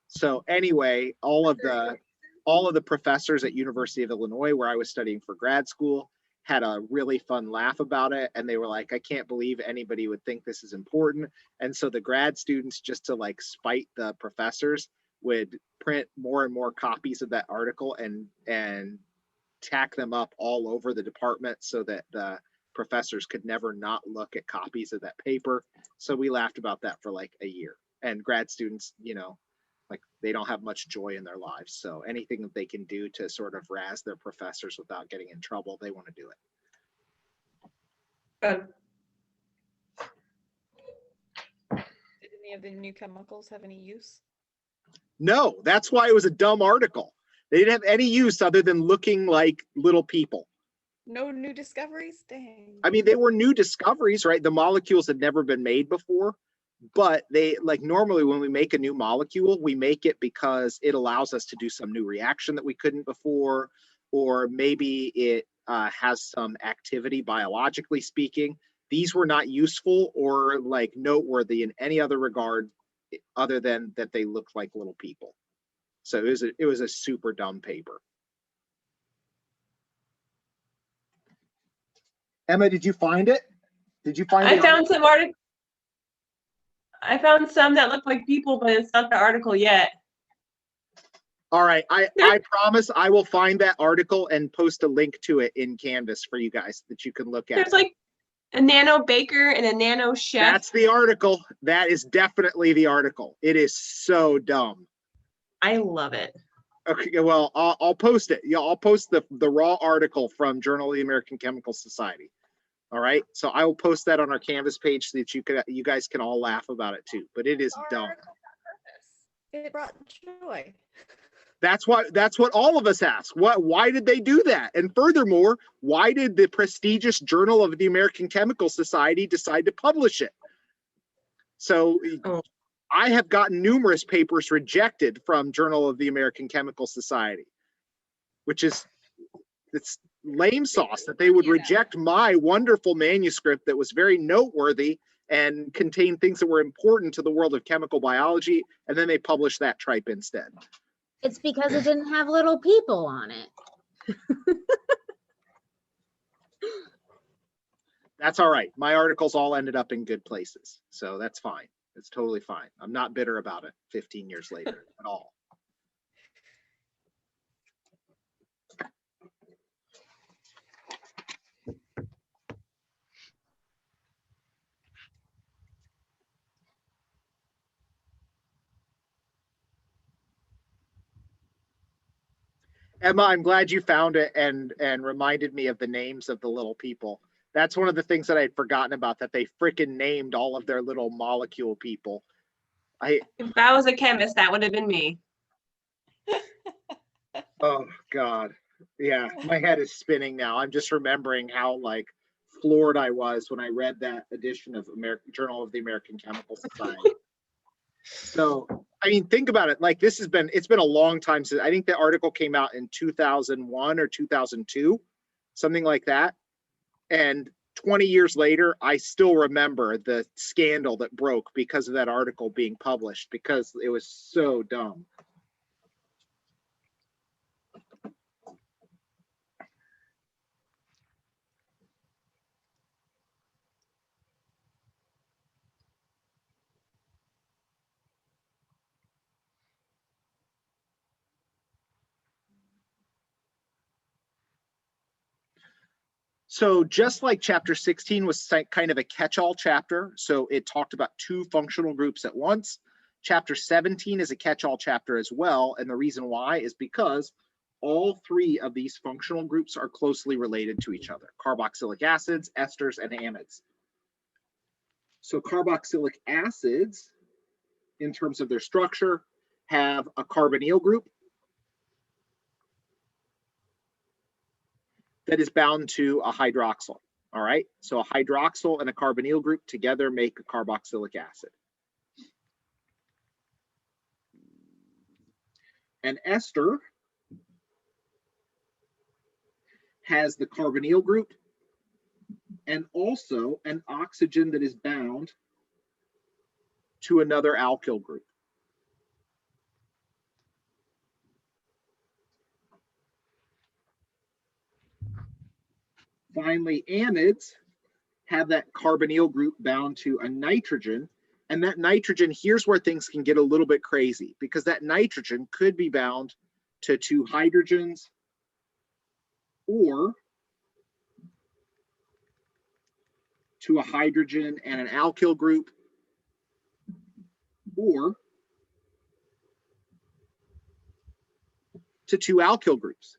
So anyway, all of the professors at University of Illinois, where I was studying for grad school, had a really fun laugh about it. And they were like, I can't believe anybody would think this is important. And so the grad students, just to like spite the professors, would print more and more copies of that article and tack them up all over the department so that the professors could never not look at copies of that paper. So we laughed about that for like a year. And grad students, you know, like they don't have much joy in their lives. So anything that they can do to sort of razz their professors without getting in trouble, they want to do it.
Did any of the new chemicals have any use?
No, that's why it was a dumb article. They didn't have any use other than looking like little people.
No new discoveries? Dang.
I mean, they were new discoveries, right? The molecules had never been made before, but they, like, normally when we make a new molecule, we make it because it allows us to do some new reaction that we couldn't before, or maybe it has some activity biologically speaking. These were not useful or like noteworthy in any other regard other than that they looked like little people. So it was a super dumb paper. Emma, did you find it? Did you find it?
I found some article. I found some that look like people, but it's not the article yet.
All right, I promise I will find that article and post a link to it in Canvas for you guys that you can look at.
There's like a nano baker and a nano chef.
That's the article. That is definitely the article. It is so dumb.
I love it.
Okay, well, I'll post it. Yeah, I'll post the raw article from Journal of the American Chemical Society. All right, so I will post that on our Canvas page so that you guys can all laugh about it too. But it is dumb.
It brought joy.
That's what all of us ask. Why did they do that? And furthermore, why did the prestigious Journal of the American Chemical Society decide to publish it? So I have gotten numerous papers rejected from Journal of the American Chemical Society, which is, it's lame sauce that they would reject my wonderful manuscript that was very noteworthy and contained things that were important to the world of chemical biology, and then they published that tripe instead.
It's because it didn't have little people on it.
That's all right. My articles all ended up in good places, so that's fine. It's totally fine. I'm not bitter about it 15 years later at all. Emma, I'm glad you found it and reminded me of the names of the little people. That's one of the things that I'd forgotten about, that they freaking named all of their little molecule people.
If I was a chemist, that would have been me.
Oh God. Yeah, my head is spinning now. I'm just remembering how like floored I was when I read that edition of Journal of the American Chemical Society. So, I mean, think about it. Like it's been a long time since, I think the article came out in 2001 or 2002, something like that. And 20 years later, I still remember the scandal that broke because of that article being published, because it was so dumb. So just like chapter 16 was kind of a catch-all chapter, so it talked about two functional groups at once, chapter 17 is a catch-all chapter as well. And the reason why is because all three of these functional groups are closely related to each other: carboxylic acids, esters, and amides. So carboxylic acids, in terms of their structure, have a carbonyl group that is bound to a hydroxyl. All right, so a hydroxyl and a carbonyl group together make a carboxylic acid. An ester has the carbonyl group and also an oxygen that is bound to another alkyl group. Finally, amides have that carbonyl group bound to a nitrogen, and that nitrogen, here's where things can get a little bit crazy, because that nitrogen could be bound to two hydrogens or to a hydrogen and an alkyl group, or to two alkyl groups.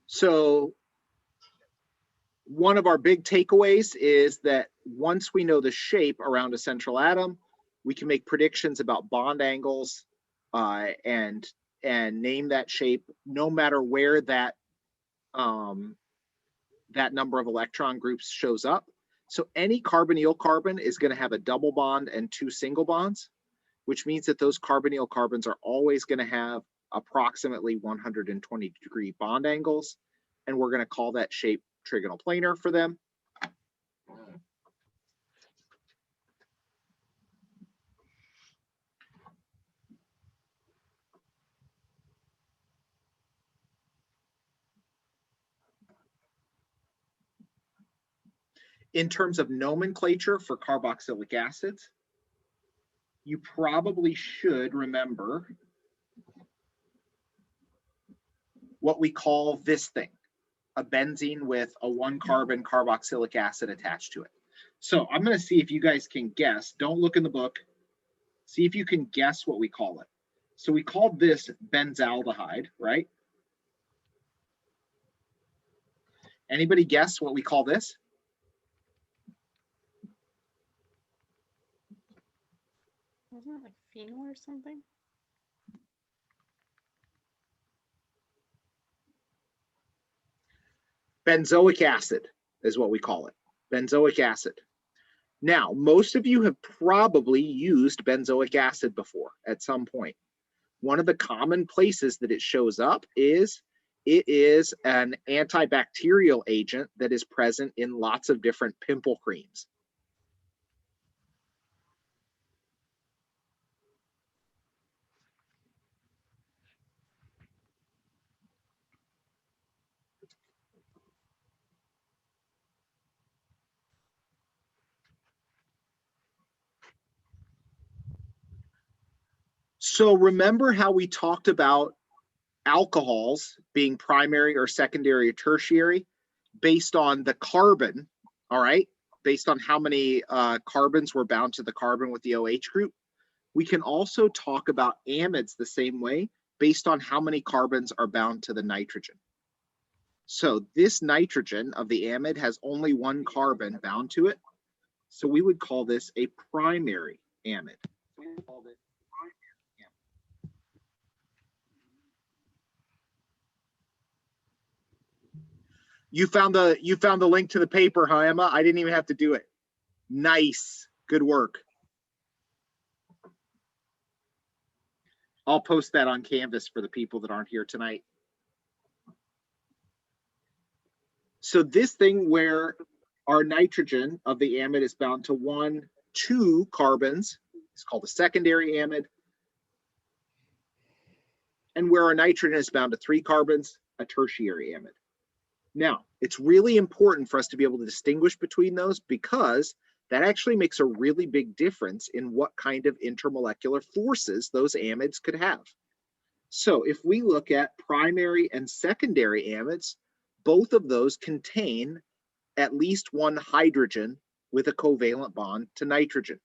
So one of our big takeaways is that once we know the shape around a central atom, we can make predictions about bond angles and name that shape no matter where that that number of electron groups shows up. So any carbonyl carbon is going to have a double bond and two single bonds, which means that those carbonyl carbons are always going to have approximately 120-degree bond angles, and we're going to call that shape trigonal planar for them. In terms of nomenclature for carboxylic acids, you probably should remember what we call this thing, a benzene with a 1-carbon carboxylic acid attached to it. So I'm going to see if you guys can guess. Don't look in the book. See if you can guess what we call it. So we called this benzaldehyde, right? Anybody guess what we call this?
Wasn't it like phenol or something?
Benzoic acid is what we call it. Benzoic acid. Now, most of you have probably used benzoic acid before at some point. One of the common places that it shows up is it is an antibacterial agent that is present in lots of different pimple creams. So remember how we talked about alcohols being primary or secondary or tertiary based on the carbon, all right? Based on how many carbons were bound to the carbon with the OH group. We can also talk about amides the same way based on how many carbons are bound to the nitrogen. So this nitrogen of the amide has only one carbon bound to it. So we would call this a primary amide. You found the link to the paper, huh, Emma? I didn't even have to do it. Nice. Good work. I'll post that on Canvas for the people that aren't here tonight. So this thing where our nitrogen of the amide is bound to 2 carbons is called a secondary amide. And where our nitrogen is bound to 3 carbons, a tertiary amide. Now, it's really important for us to be able to distinguish between those because that actually makes a really big difference in what kind of intermolecular forces those amides could have. So if we look at primary and secondary amides, both of those contain at least one hydrogen with a covalent bond to nitrogen.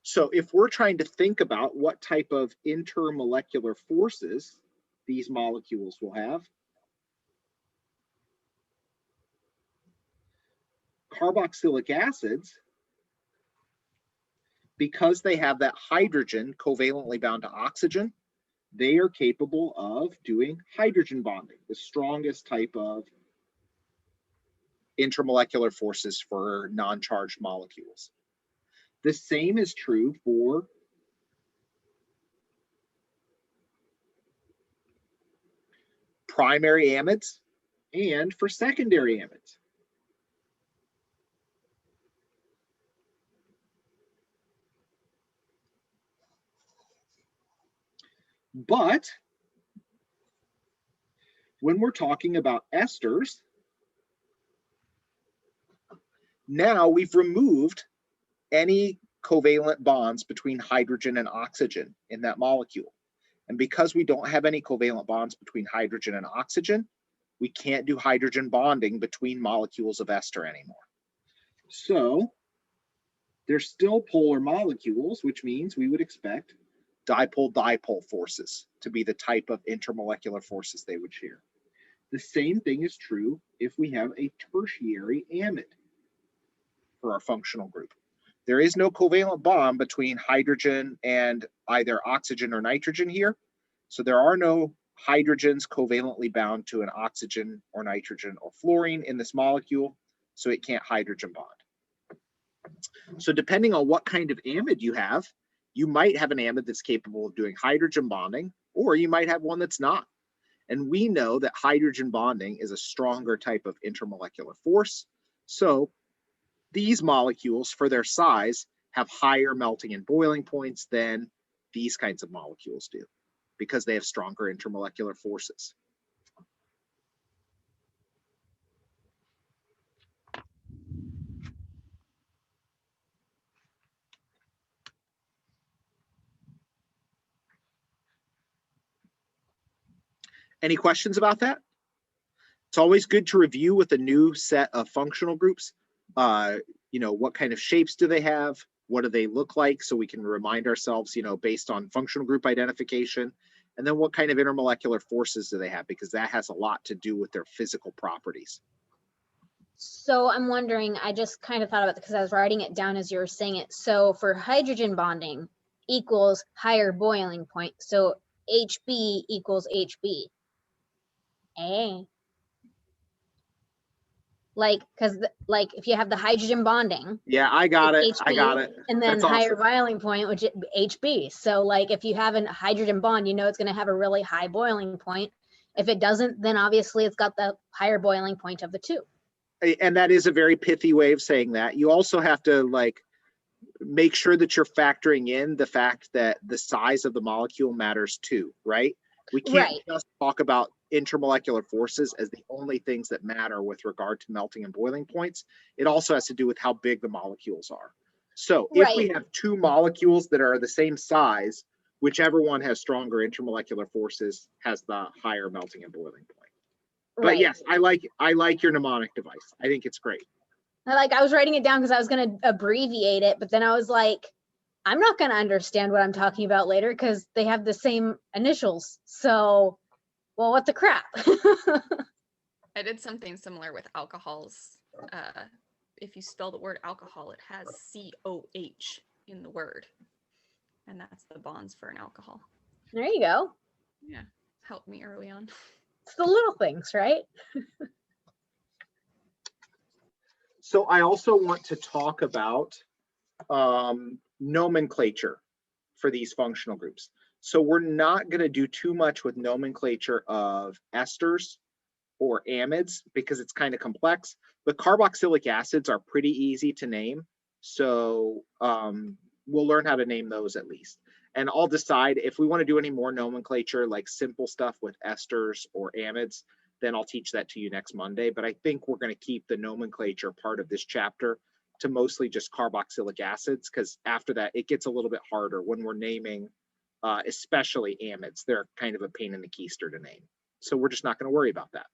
So if we're trying to think about what type of intermolecular forces these molecules will have, carboxylic acids, because they have that hydrogen covalently bound to oxygen, they are capable of doing hydrogen bonding, the strongest type of intermolecular forces for non-charged molecules. The same is true for primary amides and for secondary amides. But when we're talking about esters, now we've removed any covalent bonds between hydrogen and oxygen in that molecule. And because we don't have any covalent bonds between hydrogen and oxygen, we can't do hydrogen bonding between molecules of ester anymore. So they're still polar molecules, which means we would expect dipole-dipole forces to be the type of intermolecular forces they would share. The same thing is true if we have a tertiary amide for our functional group. There is no covalent bond between hydrogen and either oxygen or nitrogen here. So there are no hydrogens covalently bound to an oxygen or nitrogen or fluorine in this molecule, so it can't hydrogen bond. So depending on what kind of amide you have, you might have an amide that's capable of doing hydrogen bonding, or you might have one that's not. And we know that hydrogen bonding is a stronger type of intermolecular force. So these molecules, for their size, have higher melting and boiling points than these kinds of molecules do, because they have stronger intermolecular forces. Any questions about that? It's always good to review with a new set of functional groups. you know, what kind of shapes do they have? What do they look like? So we can remind ourselves, you know, based on functional group identification. And then what kind of intermolecular forces do they have? Because that has a lot to do with their physical properties.
So I'm wondering, I just kind of thought about it because I was writing it down as you were saying it. So for hydrogen bonding equals higher boiling point. So HB equals HB. Eh. Like, because like if you have the hydrogen bonding,
Yeah, I got it.
it's
I got it.
and then
That's
higher
awesome.
boiling point, which is HB. So like if you have a hydrogen bond, you know it's going to have a really high boiling point. If it doesn't, then obviously it's got the higher boiling point of the two.
And that is a very pithy way of saying that. You also have to like make sure that you're factoring in the fact that the size of the molecule matters too, right? We can't
Right.
just talk about intermolecular forces as the only things that matter with regard to melting and boiling points. It also has to do with how big the molecules are. So if we
Right.
have two molecules that are the same size, whichever one has stronger intermolecular forces has the higher melting and boiling point. But
Right.
yes, I like your mnemonic device. I think it's great.
I was writing it down because I was going to abbreviate it, but then I was like, I'm not going to understand what I'm talking about later because they have the same initials. So, well, what the crap?
I did something similar with alcohols. If you spell the word alcohol, it has COH in the word. And that's the bonds for an alcohol.
There you go.
Yeah, helped me early on.
It's the little things, right?
So I also want to talk about nomenclature for these functional groups. So we're not going to do too much with nomenclature of esters or amides because it's kind of complex, but carboxylic acids are pretty easy to name. So we'll learn how to name those at least. And I'll decide if we want to do any more nomenclature, like simple stuff with esters or amides, then I'll teach that to you next Monday. But I think we're going to keep the nomenclature part of this chapter to mostly just carboxylic acids, because after that, it gets a little bit harder when we're naming, especially amides. They're kind of a pain in the keister to name. So we're just not going to worry about that.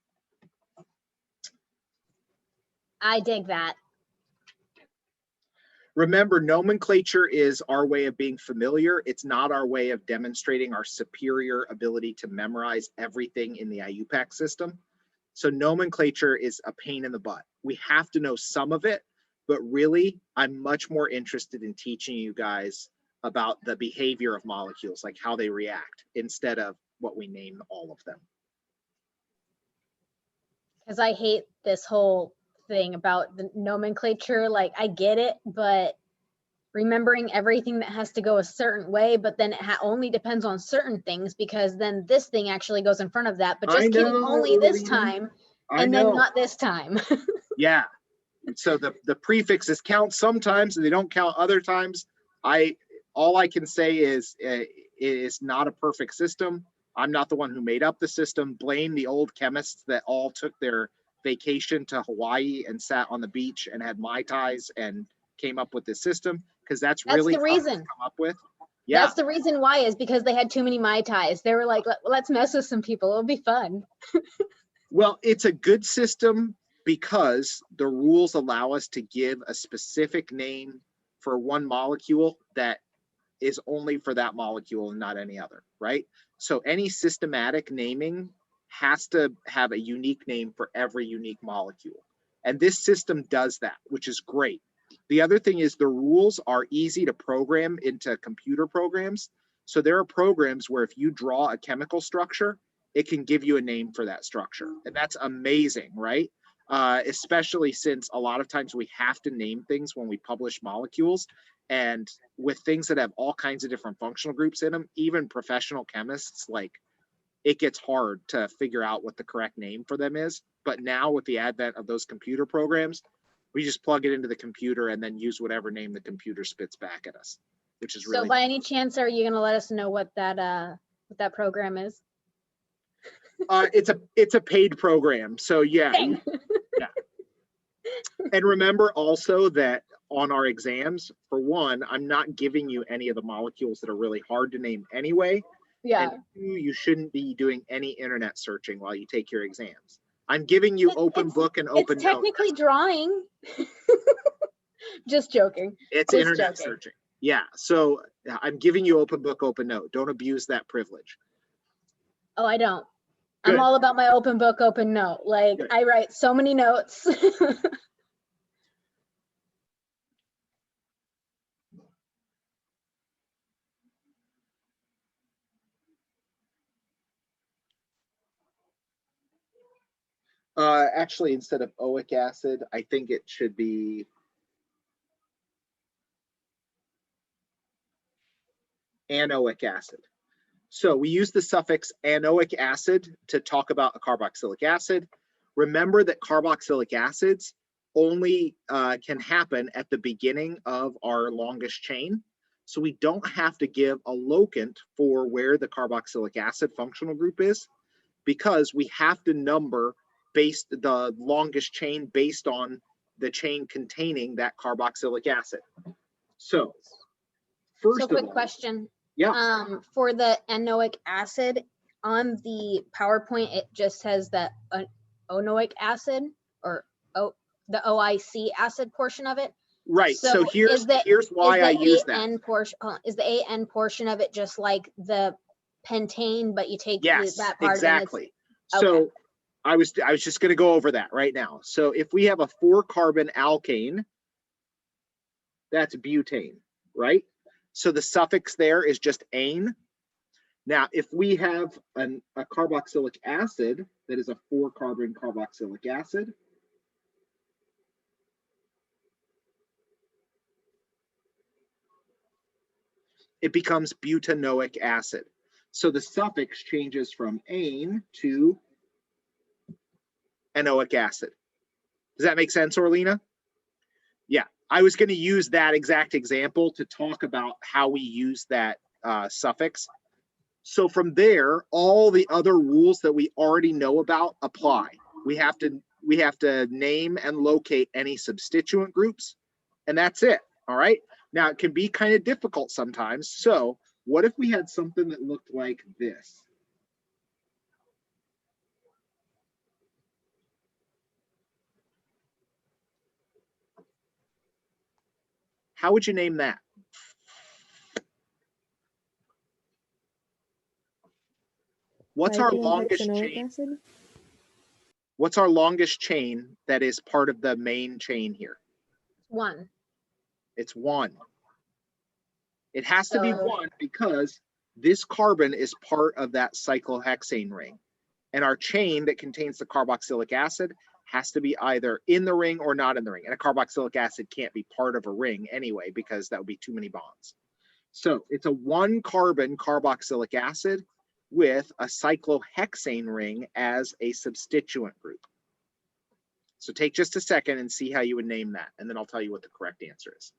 I dig that.
Remember, nomenclature is our way of being familiar. It's not our way of demonstrating our superior ability to memorize everything in the IUPAC system. So nomenclature is a pain in the butt. We have to know some of it, but really, I'm much more interested in teaching you guys about the behavior of molecules, like how they react, instead of what we name all of them.
Because I hate this whole thing about the nomenclature. Like, I get it, but remembering everything that has to go a certain way, but then it only depends on certain things, because then this thing actually goes in front of that. But just kidding, only this time, and then not this time.
Yeah. So the prefixes count sometimes and they don't count other times. All I can say is it is not a perfect system. I'm not the one who made up the system. Blame the old chemists that all took their vacation to Hawaii and sat on the beach and had Mai Tais and came up with this system, because that's really
the reason
to come up with. Yeah.
That's the reason why, is because they had too many Mai Tais. They were like, let's mess with some people. It'll be fun.
Well, it's a good system because the rules allow us to give a specific name for one molecule that is only for that molecule and not any other, right? So any systematic naming has to have a unique name for every unique molecule. And this system does that, which is great. The other thing is the rules are easy to program into computer programs. So there are programs where if you draw a chemical structure, it can give you a name for that structure. And that's amazing, right? Especially since a lot of times we have to name things when we publish molecules. And with things that have all kinds of different functional groups in them, even professional chemists, like, it gets hard to figure out what the correct name for them is. But now with the advent of those computer programs, we just plug it into the computer and then use whatever name the computer spits back at us, which is really.
So by any chance, are you going to let us know what that program is?
It's a paid program. So yeah. Yeah. And remember also that on our exams, for one, I'm not giving you any of the molecules that are really hard to name anyway.
Yeah.
And two, you shouldn't be doing any internet searching while you take your exams. I'm giving you open book and open
It's technically
notes.
drawing. Just joking.
It's
Just
internet
joking.
searching. Yeah. So I'm giving you open book, open note. Don't abuse that privilege.
Oh, I don't.
Good.
I'm all about my open book, open note. Like
Good.
I write so many notes.
Actually, instead of oic acid, I think it should be anoic acid. So we use the suffix anoic acid to talk about a carboxylic acid. Remember that carboxylic acids only can happen at the beginning of our longest chain. So we don't have to give a locant for where the carboxylic acid functional group is, because we have to number based the longest chain based on the chain containing that carboxylic acid. So first
So
of
quick
all,
question.
yeah,
For the anoic acid on the PowerPoint, it just says that onoic acid or the OIC acid portion of it.
right. So here's why I use that.
AN portion, is the AN portion of it just like the pentane, but you take
Yes,
that part
exactly.
and
So
okay.
I was just going to go over that right now. So if we have a 4-carbon alkane, that's butane, right? So the suffix there is just ane. Now, if we have a carboxylic acid that is a 4-carbon carboxylic acid, it becomes butanoic acid. So the suffix changes from ane to anoic acid. Does that make sense, Orlina? Yeah, I was going to use that exact example to talk about how we use that suffix. So from there, all the other rules that we already know about apply. We have to name and locate any substituent groups, and that's it. All right. Now it can be kind of difficult sometimes. So what if we had something that looked like this? How would you name that? What's our longest chain?
Acid?
What's our longest chain that is part of the main chain here?
1.
It's 1. It has to be 1 because this carbon is part of that cyclohexane ring. And our chain that contains the carboxylic acid has to be either in the ring or not in the ring. And a carboxylic acid can't be part of a ring anyway, because that would be too many bonds. So it's a 1-carbon carboxylic acid with a cyclohexane ring as a substituent group. So take just a second and see how you would name that, and then I'll tell you what the correct answer is.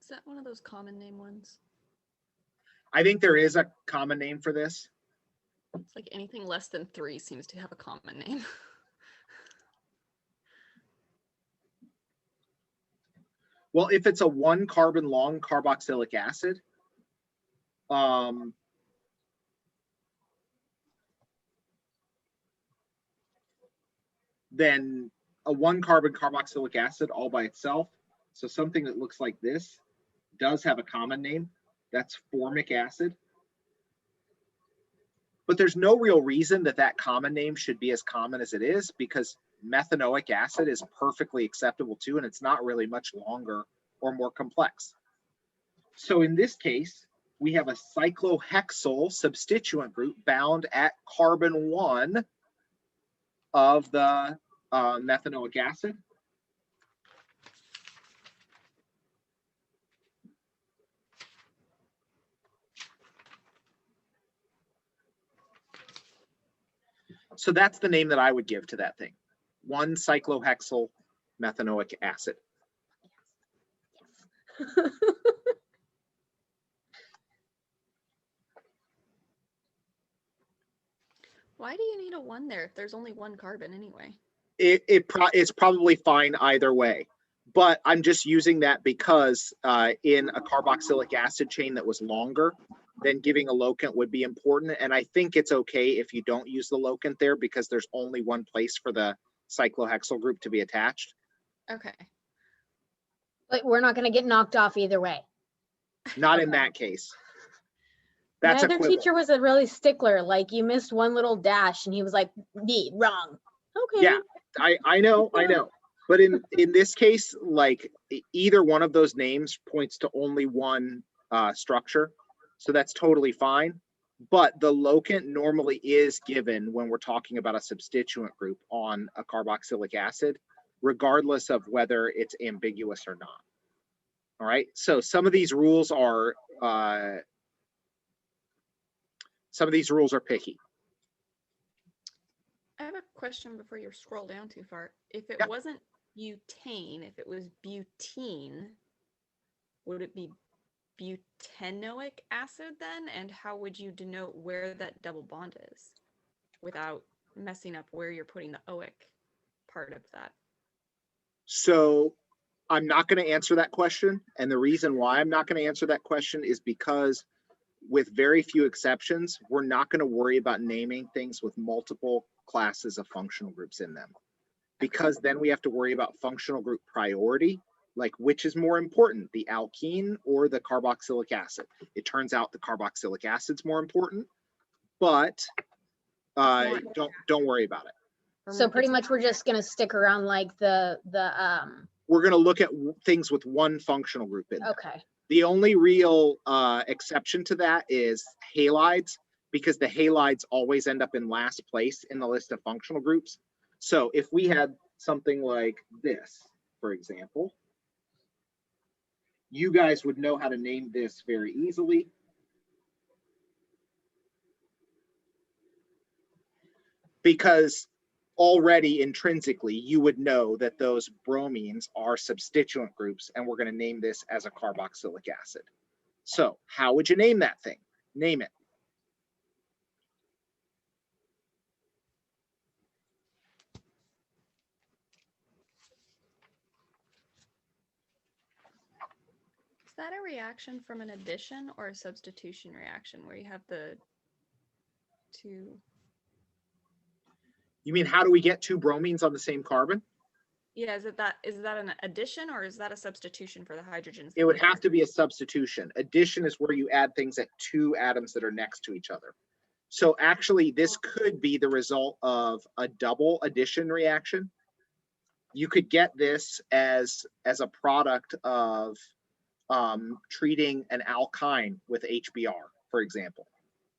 Is that one of those common name ones?
I think there is a common name for this.
It's like anything less than 3 seems to have a common name.
Well, if it's a 1-carbon long carboxylic acid, then a 1-carbon carboxylic acid all by itself, so something that looks like this, does have a common name. That's formic acid. But there's no real reason that that common name should be as common as it is, because methanoic acid is perfectly acceptable too, and it's not really much longer or more complex. So in this case, we have a cyclohexyl substituent group bound at carbon 1 of the methanoic acid. So that's the name that I would give to that thing. 1-cyclohexyl methanoic acid.
Why do you need a 1 there if there's only 1 carbon anyway?
It's probably fine either way, but I'm just using that because in a carboxylic acid chain that was longer, then giving a locant would be important. And I think it's okay if you don't use the locant there because there's only one place for the cyclohexyl group to be attached.
Okay.
But we're not going to get knocked off either way.
Not in
Okay.
that case. That's
My other
equivalent.
teacher was a really stickler. Like you missed one little dash and he was like, "Nee, wrong." Okay.
Yeah, I know. But in this case, like either one of those names points to only one structure. So that's totally fine. But the locant normally is given when we're talking about a substituent group on a carboxylic acid, regardless of whether it's ambiguous or not. All right. So some of these rules are picky.
I have a question before you scroll down too far. If it
Yeah.
wasn't butane, if it was butene, would it be butanoic acid then? And how would you denote where that double bond is without messing up where you're putting the oic part of that?
So I'm not going to answer that question. And the reason why I'm not going to answer that question is because with very few exceptions, we're not going to worry about naming things with multiple classes of functional groups in them. Because then we have to worry about functional group priority, like which is more important, the alkene or the carboxylic acid. It turns out the carboxylic acid's more important, but don't worry about it.
So pretty much we're just going to stick around like the
We're going to look at things with one functional group in them.
okay.
The only real exception to that is halides, because the halides always end up in last place in the list of functional groups. So if we had something like this, for example, you guys would know how to name this very easily. Because already intrinsically, you would know that those bromines are substituent groups, and we're going to name this as a carboxylic acid. So how would you name that thing? Name it.
Is that a reaction from an addition or a substitution reaction where you have the two?
You mean how do we get two bromines on the same carbon?
Yeah, is that an addition or is that a substitution for the hydrogens?
It would have to be a substitution. Addition is where you add things at two atoms that are next to each other. So actually, this could be the result of a double addition reaction. You could get this as a product of treating an alkyne with HBr, for example.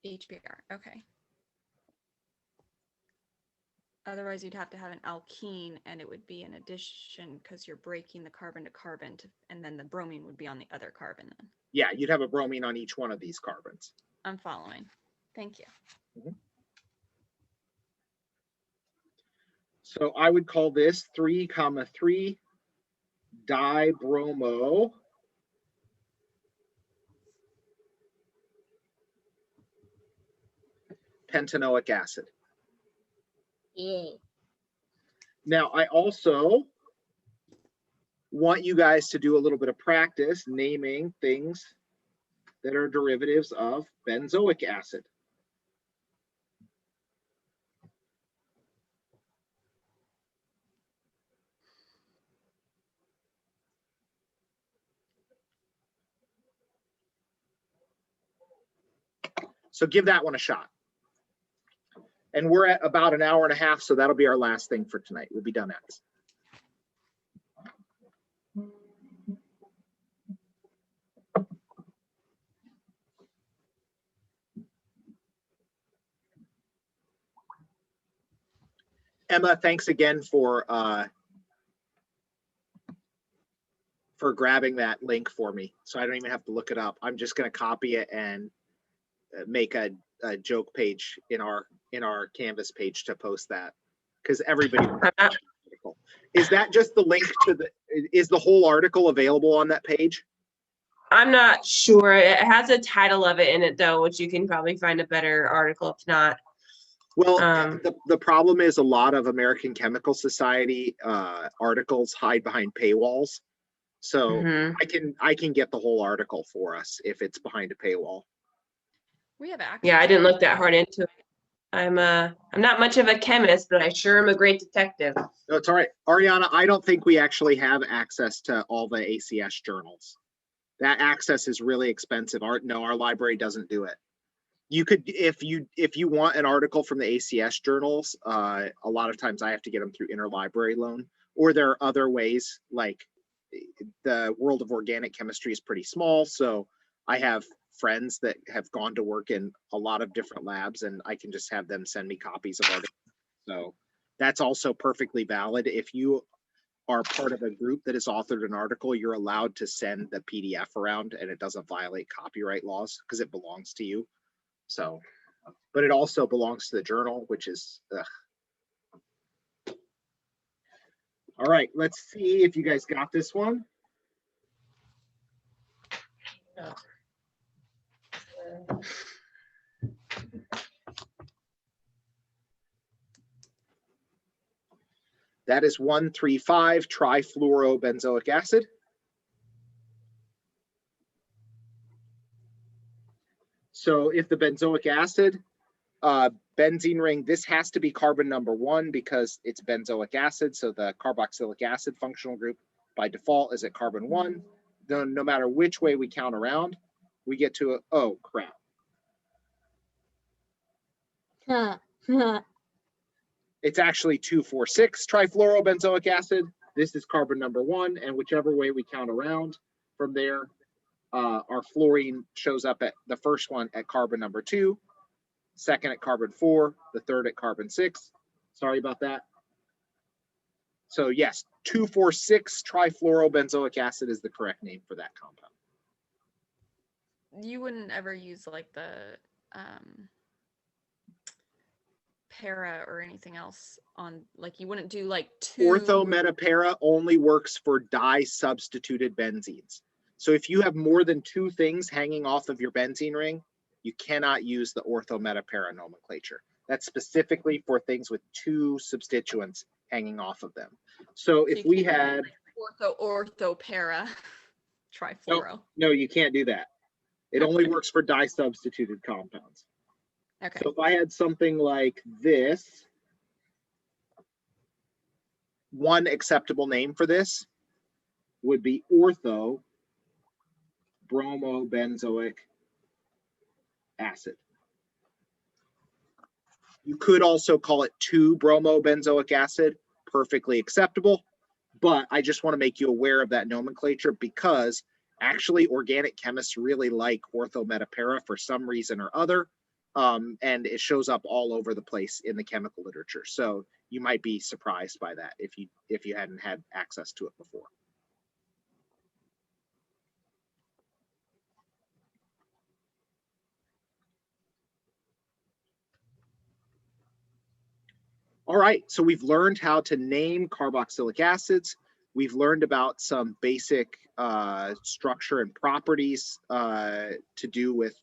HBr, okay. Otherwise, you'd have to have an alkene, and it would be an addition because you're breaking the carbon to carbon, and then the bromine would be on the other carbon then.
Yeah, you'd have a bromine on each one of these carbons.
I'm following. Thank you.
Mm-hmm. So I would call this 3,3 dibromo pentanoic acid.
Yeah.
Now, I also want you guys to do a little bit of practice naming things that are derivatives of benzoic acid. So give that one a shot. And we're at about an hour and a half, so that'll be our last thing for tonight. We'll be done at. Emma, thanks again for grabbing that link for me, so I don't even have to look it up. I'm just going to copy it and make a joke page in our Canvas page to post that, because everybody. Is that just the link to is the whole article available on that page?
I'm not sure. It has a title of it in it though, which you can probably find a better article if not.
Well, the problem is a lot of American Chemical Society articles hide behind paywalls. So I can get the whole article for us if it's behind a paywall.
We have access.
Yeah, I didn't look that hard into it. I'm not much of a chemist, but I sure am a great detective.
No, it's all right. Ariana, I don't think we actually have access to all the ACS journals. That access is really expensive. Our library doesn't do it. You could, if you want an article from the ACS journals, a lot of times I have to get them through interlibrary loan, or there are other ways, like the world of organic chemistry is pretty small. So I have friends that have gone to work in a lot of different labs, and I can just have them send me copies of articles. So that's also perfectly valid. If you are part of a group that has authored an article, you're allowed to send the PDF around, and it doesn't violate copyright laws because it belongs to you. So, but it also belongs to the journal, which is, all right, let's see if you guys got this one. That is 135 trifluorobenzoic acid. So if the benzoic acid, benzene ring, this has to be carbon number 1 because it's benzoic acid. So the carboxylic acid functional group by default is at carbon 1. Then no matter which way we count around, we get to oh crap. It's actually 2,4,6 trifluorobenzoic acid. This is carbon number 1, and whichever way we count around from there, our fluorine shows up at the first one at carbon number 2, second at carbon 4, the third at carbon 6. Sorry about that. So yes, 2,4,6 trifluorobenzoic acid is the correct name for that compound.
You wouldn't ever use like the para or anything else on, like you wouldn't do like 2.
Ortho-meta-para only works for di-substituted benzenes. So if you have more than 2 things hanging off of your benzene ring, you cannot use the ortho-meta-para nomenclature. That's specifically for things with 2 substituents hanging off of them. So if we had
ortho-para trifluoro.
No, you can't do that. It only works for di-substituted compounds.
Okay.
So if I had something like this, one acceptable name for this would be ortho bromobenzoic acid. You could also call it 2-bromobenzoic acid, perfectly acceptable, but I just want to make you aware of that nomenclature because actually organic chemists really like ortho-meta-para for some reason or other, and it shows up all over the place in the chemical literature. So you might be surprised by that if you hadn't had access to it before. All right, so we've learned how to name carboxylic acids. We've learned about some basic structure and properties to do with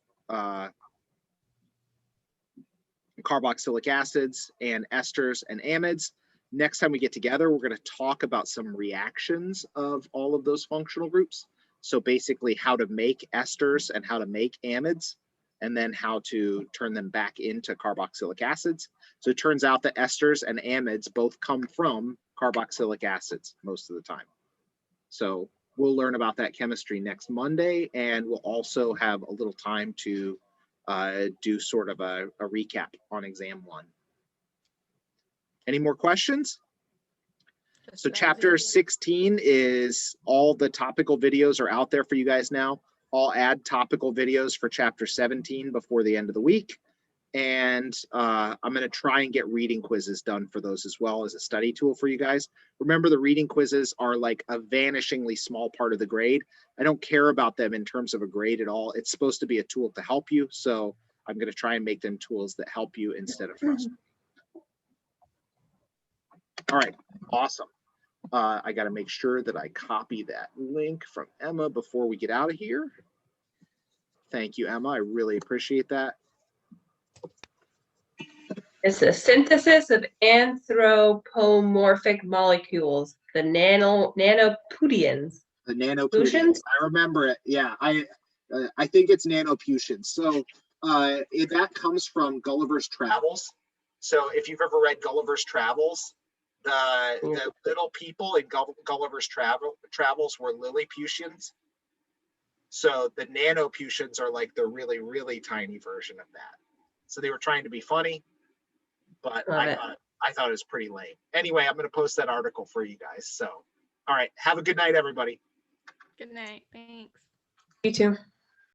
carboxylic acids and esters and amides. Next time we get together, we're going to talk about some reactions of all of those functional groups. So basically how to make esters and how to make amides, and then how to turn them back into carboxylic acids. So it turns out that esters and amides both come from carboxylic acids most of the time. So we'll learn about that chemistry next Monday, and we'll also have a little time to do sort of a recap on exam 1. Any more questions? So chapter 16 is all the topical videos are out there for you guys now. I'll add topical videos for chapter 17 before the end of the week. And I'm going to try and get reading quizzes done for those as well as a study tool for you guys. Remember, the reading quizzes are like a vanishingly small part of the grade. I don't care about them in terms of a grade at all. It's supposed to be a tool to help you. So I'm going to try and make them tools that help you instead of frustrate. All right, awesome. I got to make sure that I copy that link from Emma before we get out of here. Thank you, Emma. I really appreciate that.
It's a synthesis of anthropomorphic molecules, the nanoputians.
The nanoputians. I remember it. Yeah, I think it's nanoputians. So That comes from Gulliver's Travels. So if you've ever read Gulliver's Travels, the little people in Gulliver's Travels were Lilliputians. So the Nanoputians are like the really, really tiny version of that. So they were trying to be funny, but I thought it was pretty lame. Anyway, I'm going to post that article for you guys. So, all right. Have a good night, everybody.
Good night. Thanks.
You too.